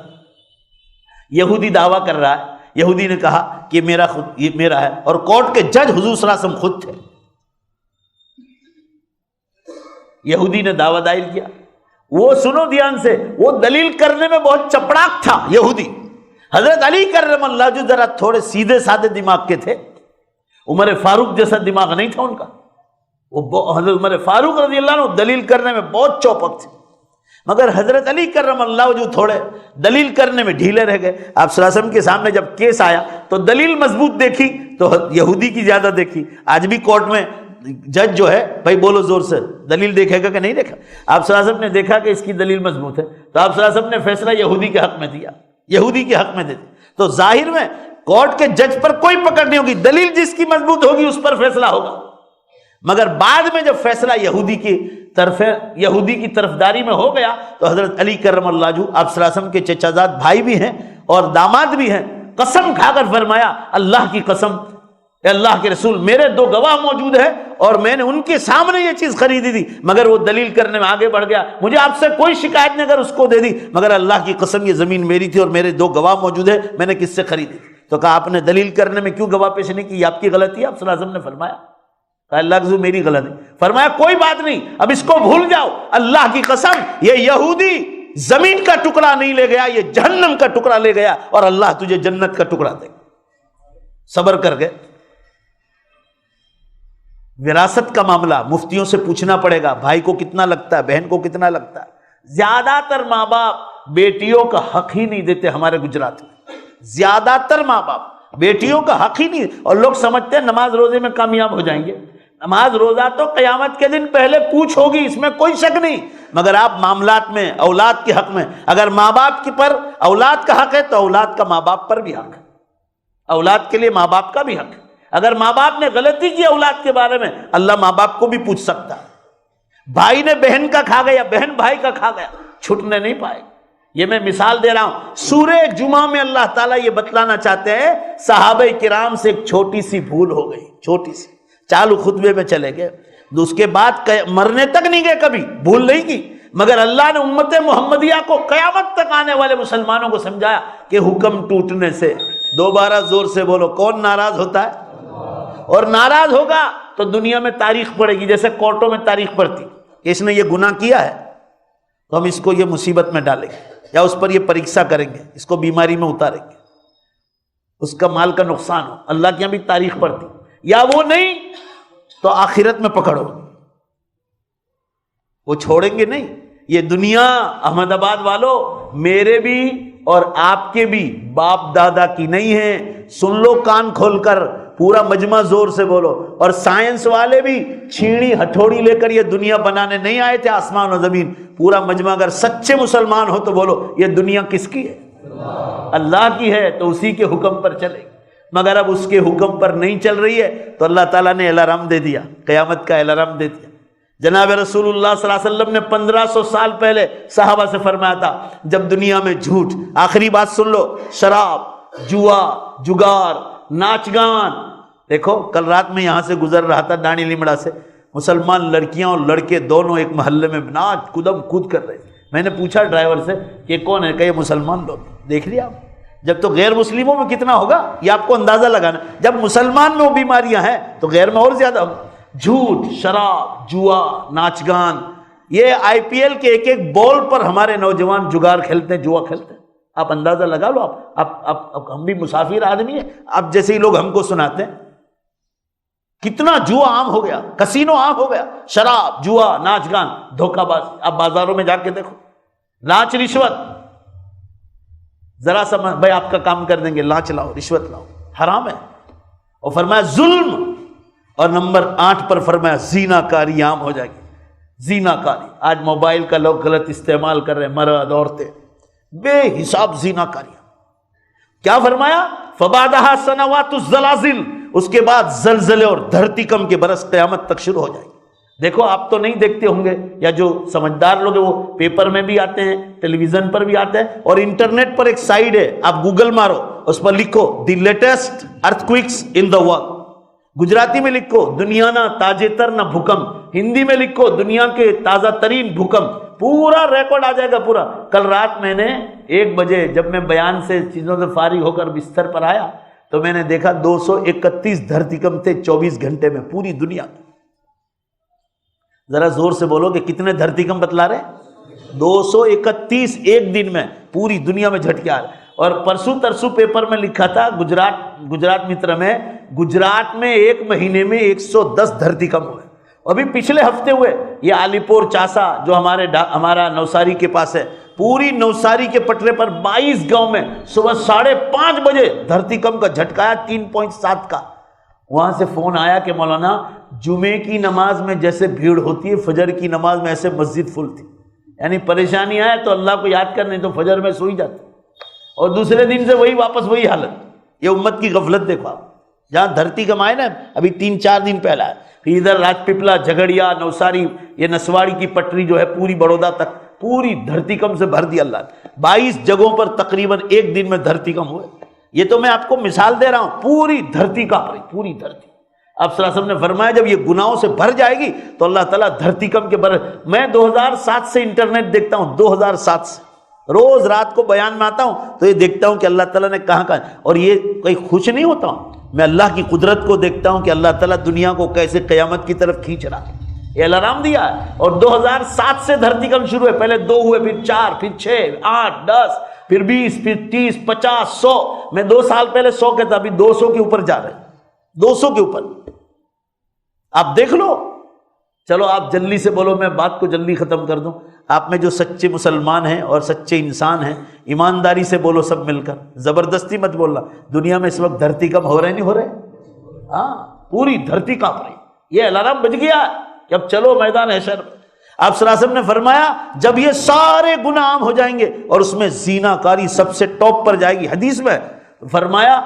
یہودی دعویٰ کر رہا ہے، یہودی نے کہا کہ یہ میرا ہے، اور کورٹ کے جج حضور صلی اللہ علیہ وسلم خود تھے۔ یہودی نے دعویٰ دائر کیا، وہ سنو دھیان سے، وہ دلیل کرنے میں بہت چپڑاک تھا یہودی۔ حضرت علی کرم اللہ جو ذرا تھوڑے سیدھے سادے دماغ کے تھے، عمر فاروق جیسا دماغ نہیں تھا ان کا، وہ حضرت عمر فاروق رضی اللہ عنہ دلیل کرنے میں بہت چوپک تھے، مگر حضرت علی کرم اللہ جو تھوڑے دلیل کرنے میں ڈھیلے رہ گئے۔ آپ صلی اللہ علیہ وسلم کے سامنے جب کیس آیا تو دلیل مضبوط دیکھی تو یہودی کی زیادہ دیکھی۔ آج بھی کورٹ میں جج جو ہے بھائی بولو زور سے، دلیل دیکھے گا کہ نہیں دیکھا؟ آپ صلی اللہ علیہ وسلم نے دیکھا کہ اس کی دلیل مضبوط ہے تو آپ صلی اللہ علیہ وسلم نے فیصلہ یہودی کے حق میں دیا، یہودی کے حق میں دے دیا۔ تو ظاہر میں کورٹ کے جج پر کوئی پکڑ نہیں ہوگی، دلیل جس کی مضبوط ہوگی اس پر فیصلہ ہوگا، مگر بعد میں جب فیصلہ یہودی کی طرفداری میں ہو گیا تو حضرت علی کرم اللہ وجہہ آپ صلی اللہ علیہ وسلم کے چچا زاد بھائی بھی ہیں اور داماد بھی ہیں، قسم کھا کر فرمایا اللہ کی قسم، اے اللہ کے رسول میرے 2 گواہ موجود ہیں اور میں نے ان کے سامنے یہ چیز خریدی تھی، مگر وہ دلیل کرنے میں آگے بڑھ گیا، مجھے آپ سے کوئی شکایت نہیں اگر اس کو دے دی، مگر اللہ کی قسم یہ زمین میری تھی اور میرے 2 گواہ موجود ہیں، میں نے کس سے خریدی؟ تو کہا آپ نے دلیل کرنے میں کیوں گواہ پیش نہیں کی؟ یہ آپ کی غلطی ہے۔ آپ صلی اللہ علیہ وسلم نے فرمایا اللہ کی میری غلط ہے، فرمایا کوئی بات نہیں، اب اس کو بھول جاؤ، اللہ کی قسم یہ یہودی زمین کا ٹکڑا نہیں لے گیا، یہ جہنم کا ٹکڑا لے گیا اور اللہ تجھے جنت کا ٹکڑا دے گا۔ صبر کر گئے۔ وراثت کا معاملہ مفتیوں سے پوچھنا پڑے گا، بھائی کو کتنا لگتا ہے، بہن کو کتنا لگتا ہے۔ زیادہ تر ماں باپ بیٹیوں کا حق ہی نہیں دیتے ہمارے گجرات میں، زیادہ تر ماں باپ بیٹیوں کا حق ہی نہیں، اور لوگ سمجھتے ہیں نماز روزے میں کامیاب ہو جائیں گے۔ نماز روزہ تو قیامت کے دن پہلے پوچھ ہوگی، اس میں کوئی شک نہیں، مگر آپ معاملات میں اولاد کے حق میں، اگر ماں باپ کے پر اولاد کا حق ہے تو اولاد کا ماں باپ پر بھی حق ہے، اولاد کے لیے ماں باپ کا بھی حق ہے۔ اگر ماں باپ نے غلطی کی اولاد کے بارے میں، اللہ ماں باپ کو بھی پوچھ سکتا ہے۔ بھائی نے بہن کا کھا گیا، بہن بھائی کا کھا گیا، چھٹنے نہیں پائے۔ یہ میں مثال دے رہا ہوں، سورہ جمعہ میں اللہ تعالیٰ یہ بتلانا چاہتے ہیں صحابہ کرام سے ایک چھوٹی سی بھول ہو گئی، چھوٹی سی، چالو خطبے میں چلے گئے، اس کے بعد مرنے تک نہیں گئے، کبھی بھول نہیں کی، مگر اللہ نے امت محمدیہ کو قیامت تک آنے والے مسلمانوں کو سمجھایا کہ حکم ٹوٹنے سے، دوبارہ زور سے بولو، کون ناراض ہوتا ہے؟ اور ناراض ہوگا تو دنیا میں تاریخ پڑے گی، جیسے کورٹوں میں تاریخ پڑتی کہ اس نے یہ گناہ کیا ہے تو ہم اس کو یہ مصیبت میں ڈالیں گے، یا اس پر یہ پریکشا کریں گے، اس کو بیماری میں اتاریں گے، اس کا مال کا نقصان ہو، اللہ کی یہاں بھی تاریخ پڑتی، یا وہ نہیں تو آخرت میں پکڑو، وہ چھوڑیں گے نہیں۔ یہ دنیا احمد آباد والو میرے بھی اور آپ کے بھی باپ دادا کی نہیں ہے، سن لو کان کھول کر، پورا مجمع زور سے بولو۔ اور سائنس والے بھی چھینی ہتھوڑی لے کر یہ دنیا بنانے نہیں آئے تھے، آسمان و زمین، پورا مجمع اگر سچے مسلمان ہو تو بولو یہ دنیا کس کی ہے؟ اللہ کی ہے، تو اسی کے حکم پر چلے گی، مگر اب اس کے حکم پر نہیں چل رہی ہے تو اللہ تعالیٰ نے الارم دے دیا، قیامت کا الارم دے دیا۔ جناب رسول اللہ صلی اللہ علیہ وسلم نے 1500 سال پہلے صحابہ سے فرمایا تھا جب دنیا میں جھوٹ، آخری بات سن لو، شراب، جوا، جگار، ناچ گان. دیکھو کل رات میں یہاں سے گزر رہا تھا ڈانی لیمڑا سے, مسلمان لڑکیاں اور لڑکے دونوں ایک محلے میں ناچ کودم کود کر رہے. میں نے پوچھا ڈرائیور سے کہ کون ہے, کہ یہ مسلمان لوگ. دیکھ لیا آپ, جب تو غیر مسلموں میں کتنا ہوگا یہ آپ کو اندازہ لگانا. جب مسلمان میں وہ بیماریاں ہیں تو غیر میں اور زیادہ. جھوٹ, شراب, جوا, ناچ گان. یہ آئی پی ایل کے ایک ایک بال پر ہمارے نوجوان جگار کھیلتے ہیں, جوا کھیلتے ہیں. آپ اندازہ لگا لو. آپ ہم بھی مسافر آدمی ہیں, آپ جیسے ہی لوگ ہم کو سناتے ہیں. کتنا جوا عام ہو گیا, کسینو عام ہو گیا, شراب, جوا, ناچ گان, دھوکہ باز. آپ بازاروں میں جا کے دیکھو, لانچ رشوت. ذرا سا بھائی آپ کا کام کر دیں گے, لانچ لاؤ, رشوت لاؤ, حرام ہے. اور فرمایا ظلم. اور نمبر 8 پر فرمایا زینا کاری عام ہو جائے گی. زینا کاری, آج موبائل کا لوگ غلط استعمال کر رہے ہیں, مرد عورتیں, بے حساب زینا کاریاں. کیا فرمایا؟ فبعدها سنوات الزلازل, اس کے بعد زلزلے اور دھرتی کم کے برس قیامت تک شروع ہو جائے گی. دیکھو آپ تو نہیں دیکھتے ہوں گے, یا جو سمجھدار لوگ ہیں وہ پیپر میں بھی آتے ہیں, ٹیلی ویژن پر بھی آتے ہیں, اور انٹرنیٹ پر ایک سائٹ ہے, آپ گوگل مارو, اس پر لکھو the latest earthquakes in the world. Gujarati میں لکھو دنیا نا تازہ تر نہ بھوکمپ, ہندی میں لکھو دنیا کے تازہ ترین بھوکمپ. پورا ریکارڈ آ جائے گا پورا. کل رات میں نے 1 بجے جب میں بیان سے چیزوں سے فارغ ہو کر بستر پر آیا تو میں نے دیکھا 231 دھرتی کم تھے 24 گھنٹے میں پوری دنیا میں. ذرا زور سے بولو کہ کتنے دھرتی کم بتلا رہے؟ 231 ایک دن میں پوری دنیا میں جھٹکے آ رہے. اور پرسوں ترسوں پیپر میں لکھا تھا گجرات متر میں, گجرات میں 1 مہینے میں 110 دھرتی کم ہوئے. ابھی پچھلے ہفتے ہوئے. یہ علی پور چاسا جو ہمارا نوساری کے پاس ہے, پوری نوساری کے پٹرے پر 22 گاؤں میں صبح 5:30 بجے دھرتی کم کا جھٹکایا 3.7 کا. وہاں سے فون آیا کہ مولانا جمعے کی نماز میں جیسے بھیڑ ہوتی ہے فجر کی نماز میں ایسے مسجد فل تھی. یعنی پریشانی آئے تو اللہ کو یاد کر, نہیں تو فجر میں سوئی جاتے, اور دوسرے دن سے واپس وہی حالت. یہ امت کی غفلت دیکھو آپ. جہاں دھرتی کم آئے نا ابھی 3-4 دن پہلا ہے, پھر ادھر راج پپلا, جھگڑیا, نوساری, یہ نسواڑی کی پٹری جو ہے پوری بڑودہ تک پوری دھرتی کم سے بھر دی اللہ نے. 22 جگہوں پر تقریباً ایک دن میں دھرتی کم ہوئے. یہ تو میں آپ کو مثال دے رہا ہوں, پوری دھرتی کانپ رہی, پوری دھرتی. آپ صلی اللہ علیہ وسلم نے فرمایا جب یہ گناہوں سے بھر جائے گی تو اللہ تعالیٰ دھرتی کم کے بھر. میں 2007 سے انٹرنیٹ دیکھتا ہوں, 2007 سے روز رات کو بیان میں آتا ہوں تو یہ دیکھتا ہوں کہ اللہ تعالیٰ نے کہاں کہاں. اور یہ کوئی خوش نہیں ہوتا ہوں میں, اللہ کی قدرت کو دیکھتا ہوں کہ اللہ تعالیٰ دنیا کو کیسے قیامت کی طرف کھینچ رہا. یہ الارم دیا ہے. اور 2007 سے دھرتی کم شروع ہے, پہلے 2 ہوئے, پھر 4, پھر 6, 8, 10, پھر 20, پھر 30, 50, 100. میں 2 سال پہلے 100 کہتا, ابھی 200 کے اوپر جا رہے ہیں, 200 کے اوپر. آپ دیکھ لو. چلو آپ جلدی سے بولو, میں بات کو جلدی ختم کر دوں. آپ میں جو سچے مسلمان ہیں اور سچے انسان ہیں, ایمانداری سے بولو سب مل کر, زبردستی مت بولنا. دنیا میں اس وقت دھرتی کم ہو رہے نہیں ہو رہے؟ ہاں, پوری دھرتی کانپ رہی. یہ الارم بج گیا کہ اب چلو میدان حشر. آپ صلی اللہ علیہ وسلم نے فرمایا جب یہ سارے گناہ عام ہو جائیں گے اور اس میں زینا کاری سب سے ٹاپ پر جائے گی, حدیث میں فرمایا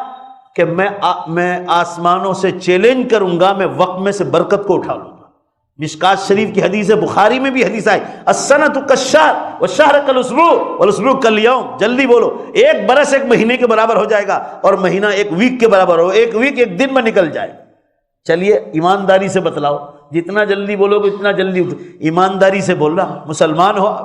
کہ میں آسمانوں سے چیلنج کروں گا, میں وقت میں سے برکت کو اٹھا لوں گا. مشکات شریف کی حدیث ہے, بخاری میں بھی حدیث آئی, السنۃ کالشہر والشہر کالاسبوع والاسبوع کالیوم. جلدی بولو, 1 برس 1 مہینے کے برابر ہو جائے گا, اور مہینہ 1 ویک کے برابر ہو, 1 ویک 1 دن میں نکل جائے. چلیے ایمانداری سے بتلاؤ, جتنا جلدی بولو گے اتنا جلدی اٹھو. ایمانداری سے بول رہا, مسلمان ہو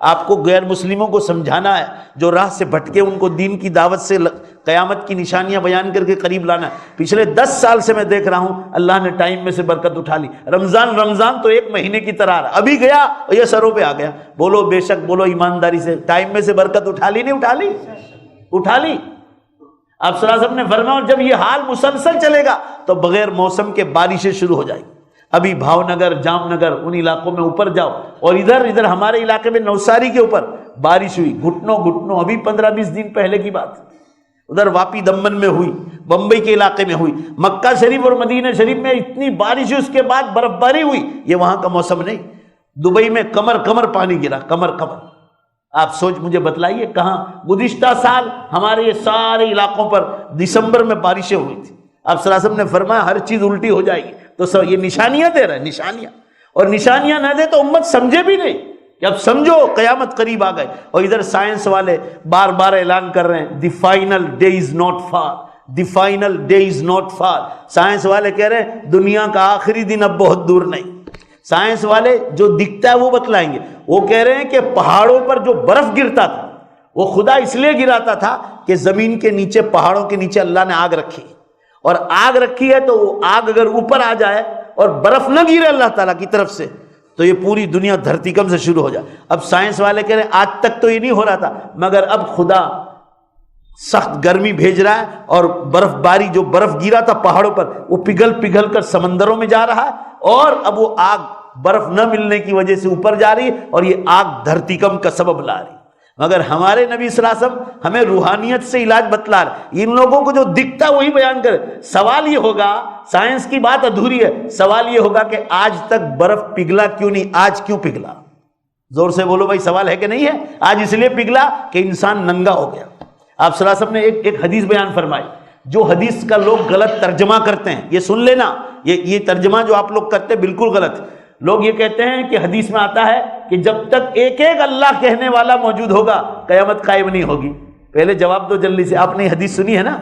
آپ کو غیر مسلموں کو سمجھانا ہے, جو راہ سے بھٹکے ان کو دین کی دعوت سے قیامت کی نشانیاں بیان کر کے قریب لانا ہے. پچھلے 10 سال سے میں دیکھ رہا ہوں اللہ نے ٹائم میں سے برکت اٹھا لی. رمضان تو 1 مہینے کی طرح رہا, ابھی گیا اور یہ سروں پہ آ گیا. بولو بے شک, بولو ایمانداری سے, ٹائم میں سے برکت اٹھا لی نہیں اٹھا لی؟ اٹھا لی. آپ صلی اللہ علیہ وسلم نے فرمایا جب یہ حال مسلسل چلے گا تو بغیر موسم کے بارشیں شروع ہو جائیں گی. ابھی بھاؤ نگر, جام نگر, ان علاقوں میں اوپر جاؤ, اور ادھر ہمارے علاقے میں نوساری کے اوپر بارش ہوئی گھٹنوں, ابھی 15-20 دن پہلے کی بات. ادھر واپی دمن میں ہوئی, بمبئی کے علاقے میں ہوئی, مکہ شریف اور مدینہ شریف میں اتنی بارش ہوئی, اس کے بعد برف باری ہوئی. یہ وہاں کا موسم نہیں. دبئی میں کمر پانی گرا, کمر. آپ مجھے بتلائیے کہاں. گزشتہ سال ہمارے یہ سارے علاقوں پر دسمبر میں بارشیں ہوئی تھی. آپ صلی اللہ علیہ وسلم نے فرمایا ہر چیز الٹی ہو جائے گی. تو یہ نشانیاں دے رہے ہیں, نشانیاں. اور نشانیاں نہ دے تو امت سمجھے بھی نہیں کہ اب سمجھو قیامت قریب آ گئے. اور ادھر سائنس والے بار بار اعلان کر رہے ہیں the final day is not for, the final day is not for. Science والے کہہ رہے ہیں دنیا کا آخری دن اب بہت دور نہیں. سائنس والے جو دکھتا ہے وہ بتلائیں گے. وہ کہہ رہے ہیں کہ پہاڑوں پر جو برف گرتا تھا وہ خدا اس لیے گراتا تھا کہ زمین کے نیچے, پہاڑوں کے نیچے اللہ نے آگ رکھی, اور آگ رکھی ہے تو وہ آگ اگر اوپر آ جائے اور برف نہ گرے اللہ تعالیٰ کی طرف سے تو یہ پوری دنیا دھرتی کم سے شروع ہو جائے. اب سائنس والے کہہ رہے ہیں آج تک تو یہ نہیں ہو رہا تھا, مگر اب خدا سخت گرمی بھیج رہا ہے اور برف باری جو برف گرا تھا پہاڑوں پر وہ پگھل کر سمندروں میں جا رہا ہے, اور اب وہ آگ برف نہ ملنے کی وجہ سے اوپر جا رہی ہے اور یہ آگ دھرتی کم کا سبب لا رہی. مگر ہمارے نبی صلی اللہ علیہ وسلم ہمیں روحانیت سے علاج بتلا رہے. ان لوگوں کو جو دکھتا ہے وہی بیان کرے. سوال یہ ہوگا, سائنس کی بات ادھوری ہے, سوال یہ ہوگا کہ آج تک برف پگھلا کیوں نہیں, آج کیوں پگھلا؟ زور سے بولو بھائی, سوال ہے کہ نہیں ہے؟ آج اس لیے پگھلا کہ انسان ننگا ہو گیا. آپ صلی اللہ علیہ وسلم نے ایک حدیث بیان فرمائی, جو حدیث کا لوگ غلط ترجمہ کرتے ہیں, یہ سن لینا, یہ ترجمہ جو آپ لوگ کرتے ہیں بالکل غلط. لوگ یہ کہتے ہیں کہ حدیث میں آتا ہے کہ جب تک ایک ایک اللہ کہنے والا موجود ہوگا قیامت قائم نہیں ہوگی. پہلے جواب دو جلدی سے, آپ نے یہ حدیث سنی ہے نا؟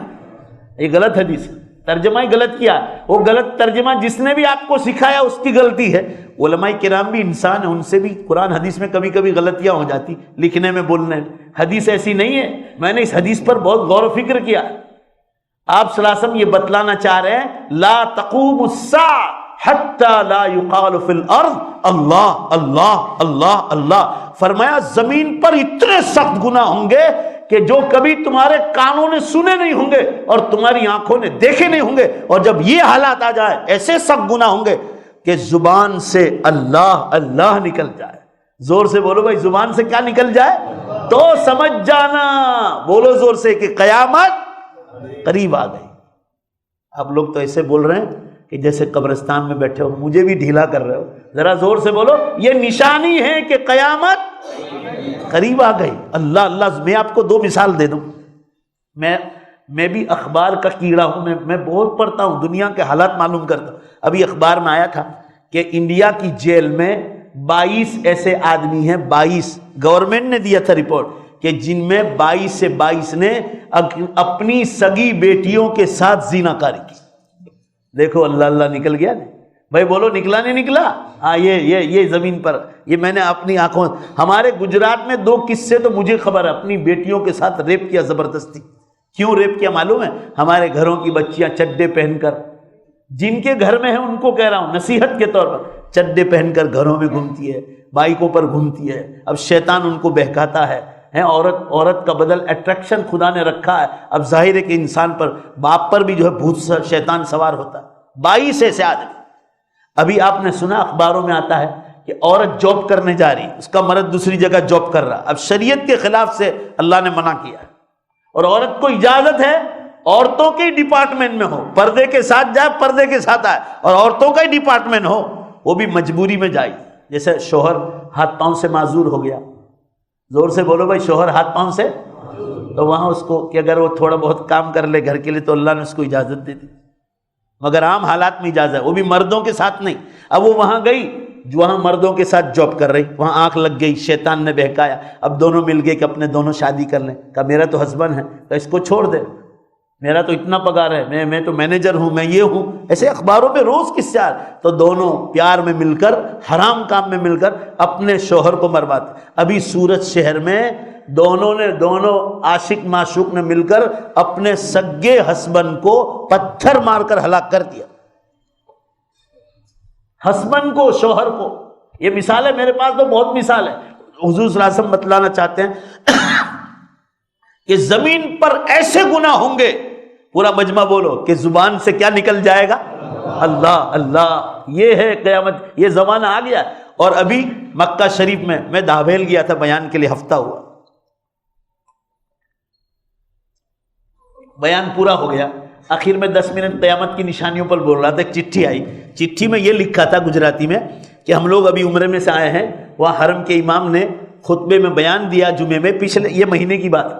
یہ غلط حدیث, ترجمہ ہی غلط کیا. وہ غلط ترجمہ جس نے بھی آپ کو سکھایا اس کی غلطی ہے. علماء کرام بھی انسان ہیں, ان سے بھی قرآن حدیث میں کبھی کبھی غلطیاں ہو جاتی, لکھنے میں بولنے میں. حدیث ایسی نہیں ہے. میں نے اس حدیث پر بہت غور و فکر کیا. آپ صلی اللہ علیہ وسلم یہ بتلانا چاہ رہے ہیں لا تقوم الساعة حتی لا یقال فی الارض اللہ اللہ اللہ اللہ. فرمایا زمین پر اتنے سخت گناہ ہوں گے کہ جو کبھی تمہارے کانوں نے سنے نہیں ہوں گے اور تمہاری آنکھوں نے دیکھے نہیں ہوں گے. اور جب یہ حالات آ جائے, ایسے سخت گناہ ہوں گے کہ زبان سے اللہ اللہ نکل جائے. زور سے بولو بھائی, زبان سے کیا نکل جائے؟ تو سمجھ جانا, بولو زور سے کہ قیامت قریب آ گئی. آپ لوگ تو ایسے بول رہے ہیں کہ جیسے قبرستان میں بیٹھے ہو, مجھے بھی ڈھیلا کر رہے ہو. ذرا زور سے بولو, یہ نشانی ہے کہ قیامت قریب آ گئی. اللہ اللہ. میں آپ کو دو مثال دے دوں. میں بھی اخبار کا کیڑا ہوں, میں بہت پڑھتا ہوں, دنیا کے حالات معلوم کرتا ہوں. ابھی اخبار میں آیا تھا کہ انڈیا کی جیل میں 22 ایسے آدمی ہیں, 22 گورنمنٹ نے دیا تھا رپورٹ کہ جن میں 22 سے 22 نے اپنی سگی بیٹیوں کے ساتھ زنا کاری کی. دیکھو اللہ اللہ نکل گیا نہیں بھائی, بولو نکلا نہیں نکلا؟ ہاں یہ زمین پر, یہ میں نے اپنی آنکھوں. ہمارے گجرات میں 2 قصے تو مجھے خبر ہے, اپنی بیٹیوں کے ساتھ ریپ کیا زبردستی. کیوں ریپ کیا معلوم ہے؟ ہمارے گھروں کی بچیاں چڈے پہن کر, جن کے گھر میں ہیں ان کو کہہ رہا ہوں نصیحت کے طور پر, چڈے پہن کر گھروں میں گھومتی ہے, بائکوں پر گھومتی ہے. اب شیطان ان کو بہکاتا ہے. عورت کا بدل اٹریکشن خدا نے رکھا ہے. اب ظاہر ہے کہ انسان پر, باپ پر بھی جو ہے بھوت شیطان سوار ہوتا ہے. 22 ایسے آدمی. ابھی آپ نے سنا اخباروں میں آتا ہے کہ عورت جاب کرنے جا رہی, اس کا مرد دوسری جگہ جاب کر رہا. اب شریعت کے خلاف سے اللہ نے منع کیا ہے, اور عورت کو اجازت ہے عورتوں کے ڈپارٹمنٹ میں ہو, پردے کے ساتھ جائے, پردے کے ساتھ آئے, اور عورتوں کا ہی ڈپارٹمنٹ ہو وہ بھی مجبوری میں جائے. جیسے شوہر ہاتھ پاؤں سے معذور ہو گیا, زور سے بولو بھائی, شوہر ہاتھ پاؤں سے, تو وہاں اس کو کہ اگر وہ تھوڑا بہت کام کر لے گھر کے لیے تو اللہ نے اس کو اجازت دے دی, مگر عام حالات میں اجازت ہے, وہ بھی مردوں کے ساتھ نہیں. اب وہ وہاں گئی, وہاں مردوں کے ساتھ جاب کر رہی, وہاں آنکھ لگ گئی, شیطان نے بہکایا. اب دونوں مل گئے کہ اپنے دونوں شادی کر لیں. کہا میرا تو ہسبینڈ ہے, تو اس کو چھوڑ دے, میرا تو اتنا پگار ہے, میں تو مینیجر ہوں, میں یہ ہوں. ایسے اخباروں پہ روز قصے آ رہے. تو دونوں پیار میں مل کر, حرام کام میں مل کر اپنے شوہر کو مرواتے. ابھی سورت شہر میں دونوں عاشق معشوق نے مل کر اپنے سگے ہسبینڈ کو پتھر مار کر ہلاک کر دیا. ہسبینڈ کو, شوہر کو. یہ مثال ہے, میرے پاس تو بہت مثال ہے. حضور صلی اللہ علیہ وسلم بتلانا چاہتے ہیں کہ زمین پر ایسے گناہ ہوں گے, پورا مجمع بولو, کہ زبان سے کیا نکل جائے گا؟ اللہ اللہ. یہ ہے قیامت, یہ زمانہ آ گیا. اور ابھی مکہ شریف میں دھاویل گیا تھا بیان کے لیے, ہفتہ ہوا, بیان پورا ہو گیا. آخر میں 10 منٹ قیامت کی نشانیوں پر بول رہا تھا. ایک چٹھی آئی, چٹھی میں یہ لکھا تھا گجراتی میں کہ ہم لوگ ابھی عمرے میں سے آئے ہیں, وہاں حرم کے امام نے خطبے میں بیان دیا جمعے میں, پچھلے یہ مہینے کی بات,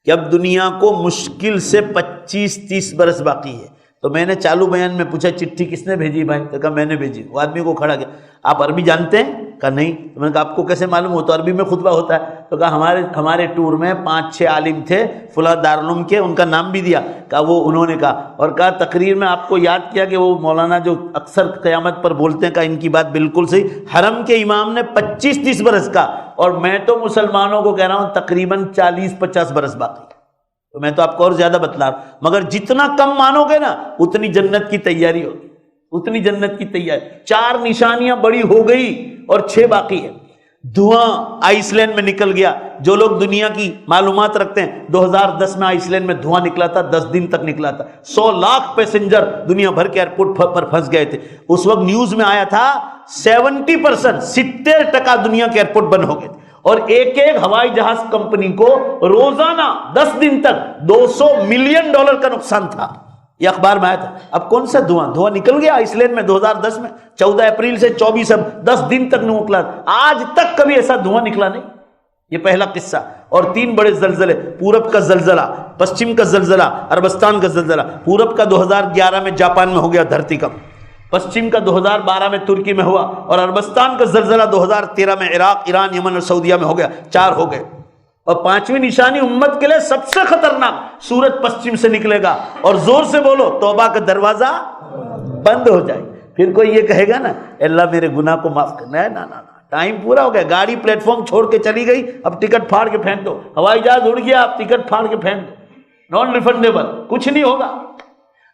کہ اب دنیا کو مشکل سے 25-30 برس باقی ہے. تو میں نے چالو بیان میں پوچھا چٹھی کس نے بھیجی بھائی؟ تو کہا میں نے بھیجی. وہ آدمی کو کھڑا کیا, آپ عربی جانتے ہیں؟ کہا نہیں. تو میں نے کہا آپ کو کیسے معلوم ہو؟ تو عربی میں خطبہ ہوتا ہے. تو کہا ہمارے ٹور میں 5-6 عالم تھے فلاں دارالعلوم کے، ان کا نام بھی دیا. کہا وہ انہوں نے کہا، اور کہا تقریر میں آپ کو یاد کیا کہ وہ مولانا جو اکثر قیامت پر بولتے ہیں، کہا ان کی بات بالکل صحیح. حرم کے امام نے 25-30 برس کا، اور میں تو مسلمانوں کو کہہ رہا ہوں تقریباً 40-50 برس باقی. تو میں تو آپ کو اور زیادہ بتلا رہا ہوں، مگر جتنا کم مانو گے نا اتنی جنت کی تیاری ہوگی، اتنی جنت کی تیاری. 4 نشانیاں بڑی ہو گئی اور 6 باقی ہے. دھواں آئس لینڈ میں نکل گیا. جو لوگ دنیا کی معلومات رکھتے ہیں، 2010 میں آئس لینڈ میں دھواں نکلا تھا، 10 دن تک نکلا تھا. 100 لاکھ پیسنجر دنیا بھر کے ایئرپورٹ پر پھنس گئے تھے. اس وقت نیوز میں آیا تھا 70%، 70% دنیا کے ایئرپورٹ بند ہو گئے تھے. اور ایک ہوائی جہاز کمپنی کو روزانہ 10 دن تک $200 ملین کا نقصان تھا. یہ اخبار میں آیا تھا. اب کون سا دھواں نکل گیا آئس لینڈ میں 2010 میں، 14 اپریل سے 24 10 دن تک نہیں نکلا. آج تک کبھی ایسا دھواں نکلا نہیں. یہ پہلا قصہ. اور 3 بڑے زلزلے، پورب کا زلزلہ، پشچم کا زلزلہ، عربستان کا زلزلہ. پورب کا 2011 میں جاپان میں ہو گیا دھرتی کمپ، پشچم کا 2012 میں ترکی میں ہوا، اور عربستان کا زلزلہ 2013 میں عراق، ایران، یمن اور سعودیہ میں ہو گیا. 4 ہو گئے. اور 5ویں نشانی امت کے لیے سب سے خطرناک، سورج پشچم سے نکلے گا، اور زور سے بولو توبہ کا دروازہ بند ہو جائے. پھر کوئی یہ کہے گا نا اللہ میرے گناہ کو معاف کرنا ہے، نا ٹائم پورا ہو گیا. گاڑی پلیٹ فارم چھوڑ کے چلی گئی، اب ٹکٹ پھاڑ کے پھینک دو. ہوائی جہاز اڑ گیا، اب ٹکٹ پھاڑ کے پھینک دو، نان ریفنڈیبل، کچھ نہیں ہوگا.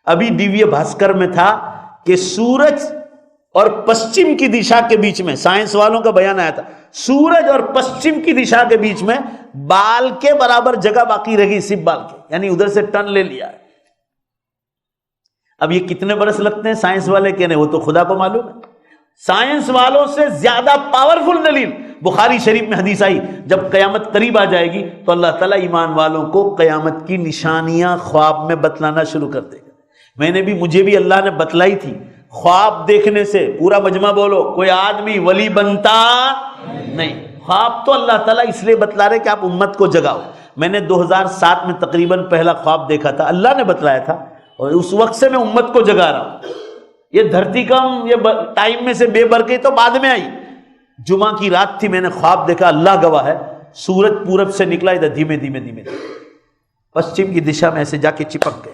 ابھی دیویہ بھاسکر میں تھا کہ سورج اور پشچم کی دشا کے بیچ میں، سائنس والوں کا بیان آیا تھا، سورج اور پشچم کی دشا کے بیچ میں بال کے برابر جگہ باقی رہی، صرف بال کے، یعنی ادھر سے ٹرن لے لیا. اب یہ کتنے برس لگتے ہیں سائنس والے کہنے، وہ تو خدا کو معلوم ہے. سائنس والوں سے زیادہ پاورفل دلیل بخاری شریف میں حدیث آئی، جب قیامت قریب آ جائے گی تو اللہ تعالیٰ ایمان والوں کو قیامت کی نشانیاں خواب میں بتلانا شروع کر دے گا. مجھے بھی اللہ نے بتلائی تھی. خواب دیکھنے سے، پورا مجمع بولو، کوئی آدمی ولی بنتا نہیں. خواب تو اللہ تعالیٰ اس لیے بتلا رہے کہ آپ امت کو جگاؤ. میں نے 2007 میں تقریباً پہلا خواب دیکھا تھا، اللہ نے بتلایا تھا، اور اس وقت سے میں امت کو جگا رہا ہوں. یہ دھرتی کم، یہ ٹائم میں سے بے برکت تو بعد میں آئی. جمعہ کی رات تھی، میں نے خواب دیکھا، اللہ گواہ ہے، سورج پورب سے نکلا، ادھر دھیمے دھیمے پشچم کی دشا میں ایسے جا کے چپک گیا.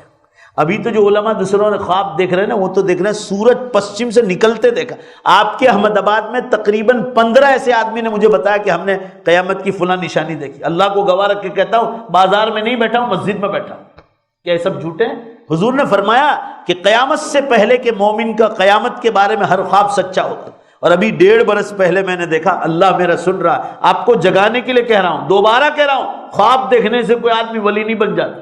ابھی تو جو علماء دوسروں نے خواب دیکھ رہے ہیں نا، وہ تو دیکھ رہے ہیں سورج پشچم سے نکلتے دیکھا. آپ کے احمد آباد میں تقریباً 15 ایسے آدمی نے مجھے بتایا کہ ہم نے قیامت کی فلاں نشانی دیکھی. اللہ کو گواہ رکھ کے کہتا ہوں، بازار میں نہیں بیٹھا ہوں، مسجد میں بیٹھا ہوں. کیا یہ سب جھوٹے ہیں؟ حضور نے فرمایا کہ قیامت سے پہلے کے مومن کا قیامت کے بارے میں ہر خواب سچا ہوتا. اور ابھی 1.5 برس پہلے میں نے دیکھا، اللہ میرا سن رہا ہے، آپ کو جگانے کے لیے کہہ رہا ہوں، دوبارہ کہہ رہا ہوں، خواب دیکھنے سے کوئی آدمی ولی نہیں بن جاتا.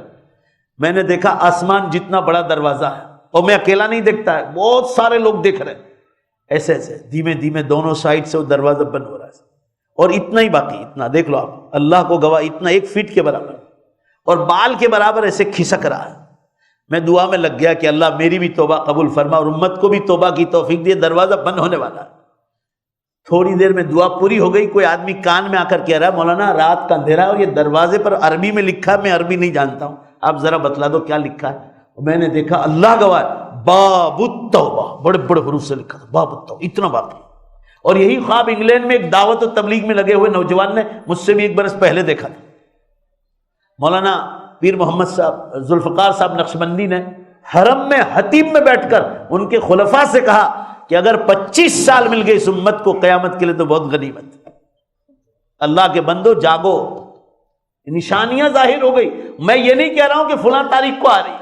میں نے دیکھا آسمان جتنا بڑا دروازہ ہے، اور میں اکیلا نہیں دیکھتا ہے، بہت سارے لوگ دیکھ رہے ہیں. ایسے ایسے دھیمے دھیمے دونوں سائڈ سے وہ دروازہ بند ہو رہا ہے، اور اتنا ہی باقی، اتنا دیکھ لو آپ، اللہ کو گواہ، اتنا 1 فٹ کے برابر، اور بال کے برابر ایسے کھسک رہا ہے. میں دعا میں لگ گیا کہ اللہ میری بھی توبہ قبول فرما، اور امت کو بھی توبہ کی توفیق دے، دروازہ بند ہونے والا ہے. تھوڑی دیر میں دعا پوری ہو گئی. کوئی آدمی کان میں آ کر کہہ رہا ہے، مولانا رات کا اندھیرا ہے اور یہ دروازے پر عربی میں لکھا ہے، میں عربی نہیں جانتا ہوں، آپ ذرا بتلا دو کیا لکھا ہے. میں نے دیکھا، اللہ گواہ، باب التوبہ، بڑے بڑے حروف سے لکھا تھا، باب التوبہ، اتنا باقی. اور یہی خواب انگلینڈ میں ایک دعوت و تبلیغ میں لگے ہوئے نوجوان نے مجھ سے بھی 1 برس پہلے دیکھا تھا. مولانا پیر محمد صاحب ذوالفقار صاحب نقشبندی نے حرم میں حتیم میں بیٹھ کر ان کے خلفاء سے کہا کہ اگر 25 سال مل گئے اس امت کو قیامت کے لیے تو بہت غنیمت. اللہ کے بندو جاگو، نشانیاں ظاہر ہو گئی. میں یہ نہیں کہہ رہا ہوں کہ فلاں تاریخ کو آ رہی.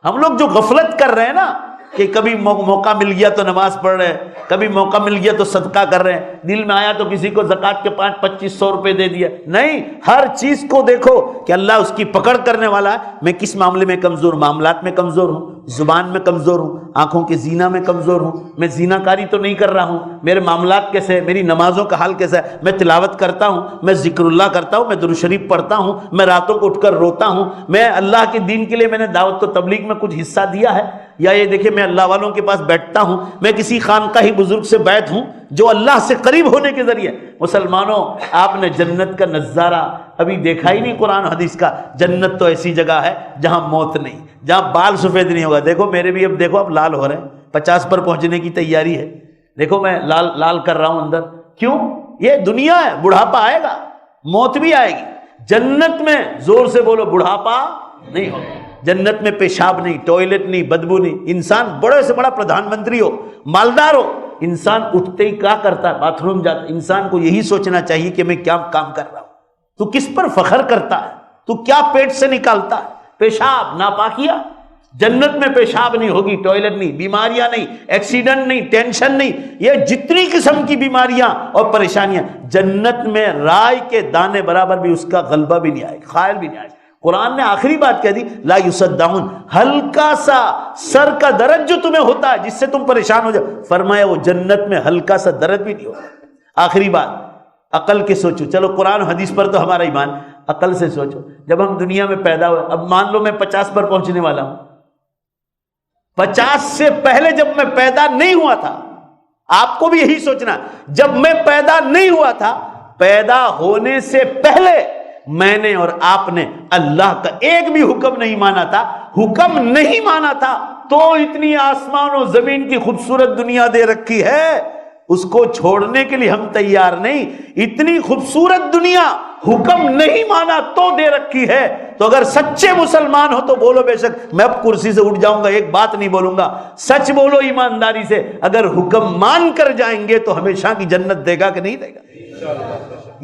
ہم لوگ جو غفلت کر رہے ہیں نا، کہ کبھی موقع مل گیا تو نماز پڑھ رہے ہیں، کبھی موقع مل گیا تو صدقہ کر رہے ہیں، دل میں آیا تو کسی کو زکوٰۃ کے 2500 روپے دے دیا. نہیں، ہر چیز کو دیکھو کہ اللہ اس کی پکڑ کرنے والا ہے. میں کس معاملے میں کمزور ہوں؟ معاملات میں کمزور ہوں، زبان میں کمزور ہوں، آنکھوں کے زینا میں کمزور ہوں. میں زینا کاری تو نہیں کر رہا ہوں. میرے معاملات کیسے ہیں؟ میری نمازوں کا حال کیسا ہے؟ میں تلاوت کرتا ہوں، میں ذکر اللہ کرتا ہوں، میں درود شریف پڑھتا ہوں، میں راتوں کو اٹھ کر روتا ہوں. میں اللہ کے دین کے لیے میں نے دعوت و تبلیغ میں کچھ حصہ دیا ہے؟ یا یہ دیکھیں میں اللہ والوں کے پاس بیٹھتا ہوں، میں کسی خانقاہی بزرگ سے بیعت ہوں جو اللہ سے قریب ہونے کے ذریعے. مسلمانوں، آپ نے جنت کا نظارہ ابھی دیکھا ہی نہیں قرآن حدیث کا. جنت تو ایسی جگہ ہے جہاں موت نہیں، جہاں بال سفید نہیں ہوگا. دیکھو میرے بھی اب دیکھو اب لال ہو رہے ہیں، 50 پر پہنچنے کی تیاری ہے. دیکھو میں لال لال کر رہا ہوں اندر. کیوں؟ یہ دنیا ہے، بڑھاپا آئے گا، موت بھی آئے گی. جنت میں زور سے بولو بڑھاپا نہیں ہوگا. جنت میں پیشاب نہیں، ٹوائلٹ نہیں، بدبو نہیں. انسان بڑے سے بڑا پردھان منتری ہو، مالدار ہو، انسان اٹھتے ہی کیا کرتا ہے؟ باتھ روم جاتا ہے. انسان کو یہی سوچنا چاہیے کہ میں کیا کام کر رہا ہوں. تو کس پر فخر کرتا ہے؟ تو کیا پیٹ سے نکالتا ہے؟ پیشاب، ناپاکیہ. جنت میں پیشاب نہیں ہوگی، ٹوائلٹ نہیں، بیماریاں نہیں، ایکسیڈنٹ نہیں، ٹینشن نہیں. یہ جتنی قسم کی بیماریاں اور پریشانیاں، جنت میں رائے کے دانے برابر بھی اس کا غلبہ بھی نہیں آئے گا، خیال بھی نہیں آئے گا. قرآن نے آخری بات کہہ دی، لا یصدعون. ہلکا سا سر کا درد جو تمہیں ہوتا ہے جس سے تم پریشان ہو جاؤ، فرمایا وہ جنت میں ہلکا سا درد بھی نہیں ہوگا. آخری بات عقل کے سوچو. چلو قرآن حدیث پر تو ہمارا ایمان، عقل سے سوچو. جب ہم دنیا میں پیدا ہوئے، اب مان لو میں 50 پر پہنچنے والا ہوں. 50 سے پہلے جب میں پیدا نہیں ہوا تھا، آپ کو بھی یہی سوچنا، جب میں پیدا نہیں ہوا تھا، پیدا ہونے سے پہلے میں نے اور آپ نے اللہ کا ایک بھی حکم نہیں مانا تھا. حکم نہیں مانا تھا تو اتنی آسمان و زمین کی خوبصورت دنیا دے رکھی ہے، اس کو چھوڑنے کے لیے ہم تیار نہیں. اتنی خوبصورت دنیا حکم نہیں مانا تو دے رکھی ہے. تو اگر سچے مسلمان ہو تو بولو بے شک میں اب کرسی سے اٹھ جاؤں گا، ایک بات نہیں بولوں گا. سچ بولو ایمانداری سے، اگر حکم مان کر جائیں گے تو ہمیشہ کی جنت دے گا کہ نہیں دے گا؟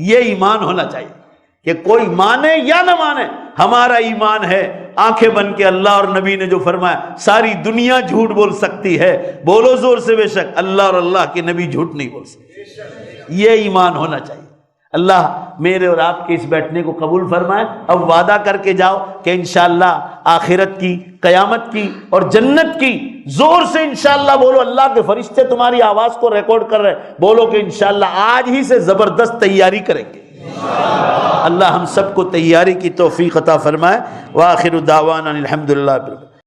یہ ایمان ہونا چاہیے کہ کوئی مانے یا نہ مانے، ہمارا ایمان ہے. آنکھیں بن کے اللہ اور نبی نے جو فرمایا، ساری دنیا جھوٹ بول سکتی ہے، بولو زور سے بے شک اللہ اور اللہ کے نبی جھوٹ نہیں بول سکتے. یہ ایمان ہونا چاہیے. اللہ میرے اور آپ کے اس بیٹھنے کو قبول فرمائے. اب وعدہ کر کے جاؤ کہ انشاءاللہ آخرت کی، قیامت کی اور جنت کی زور سے انشاءاللہ بولو. اللہ کے فرشتے تمہاری آواز کو ریکارڈ کر رہے، بولو کہ انشاءاللہ آج ہی سے زبردست تیاری کریں گے. اللہ ہم سب کو تیاری کی توفیق عطا فرمائے. وآخر دعوانا الحمدللہ.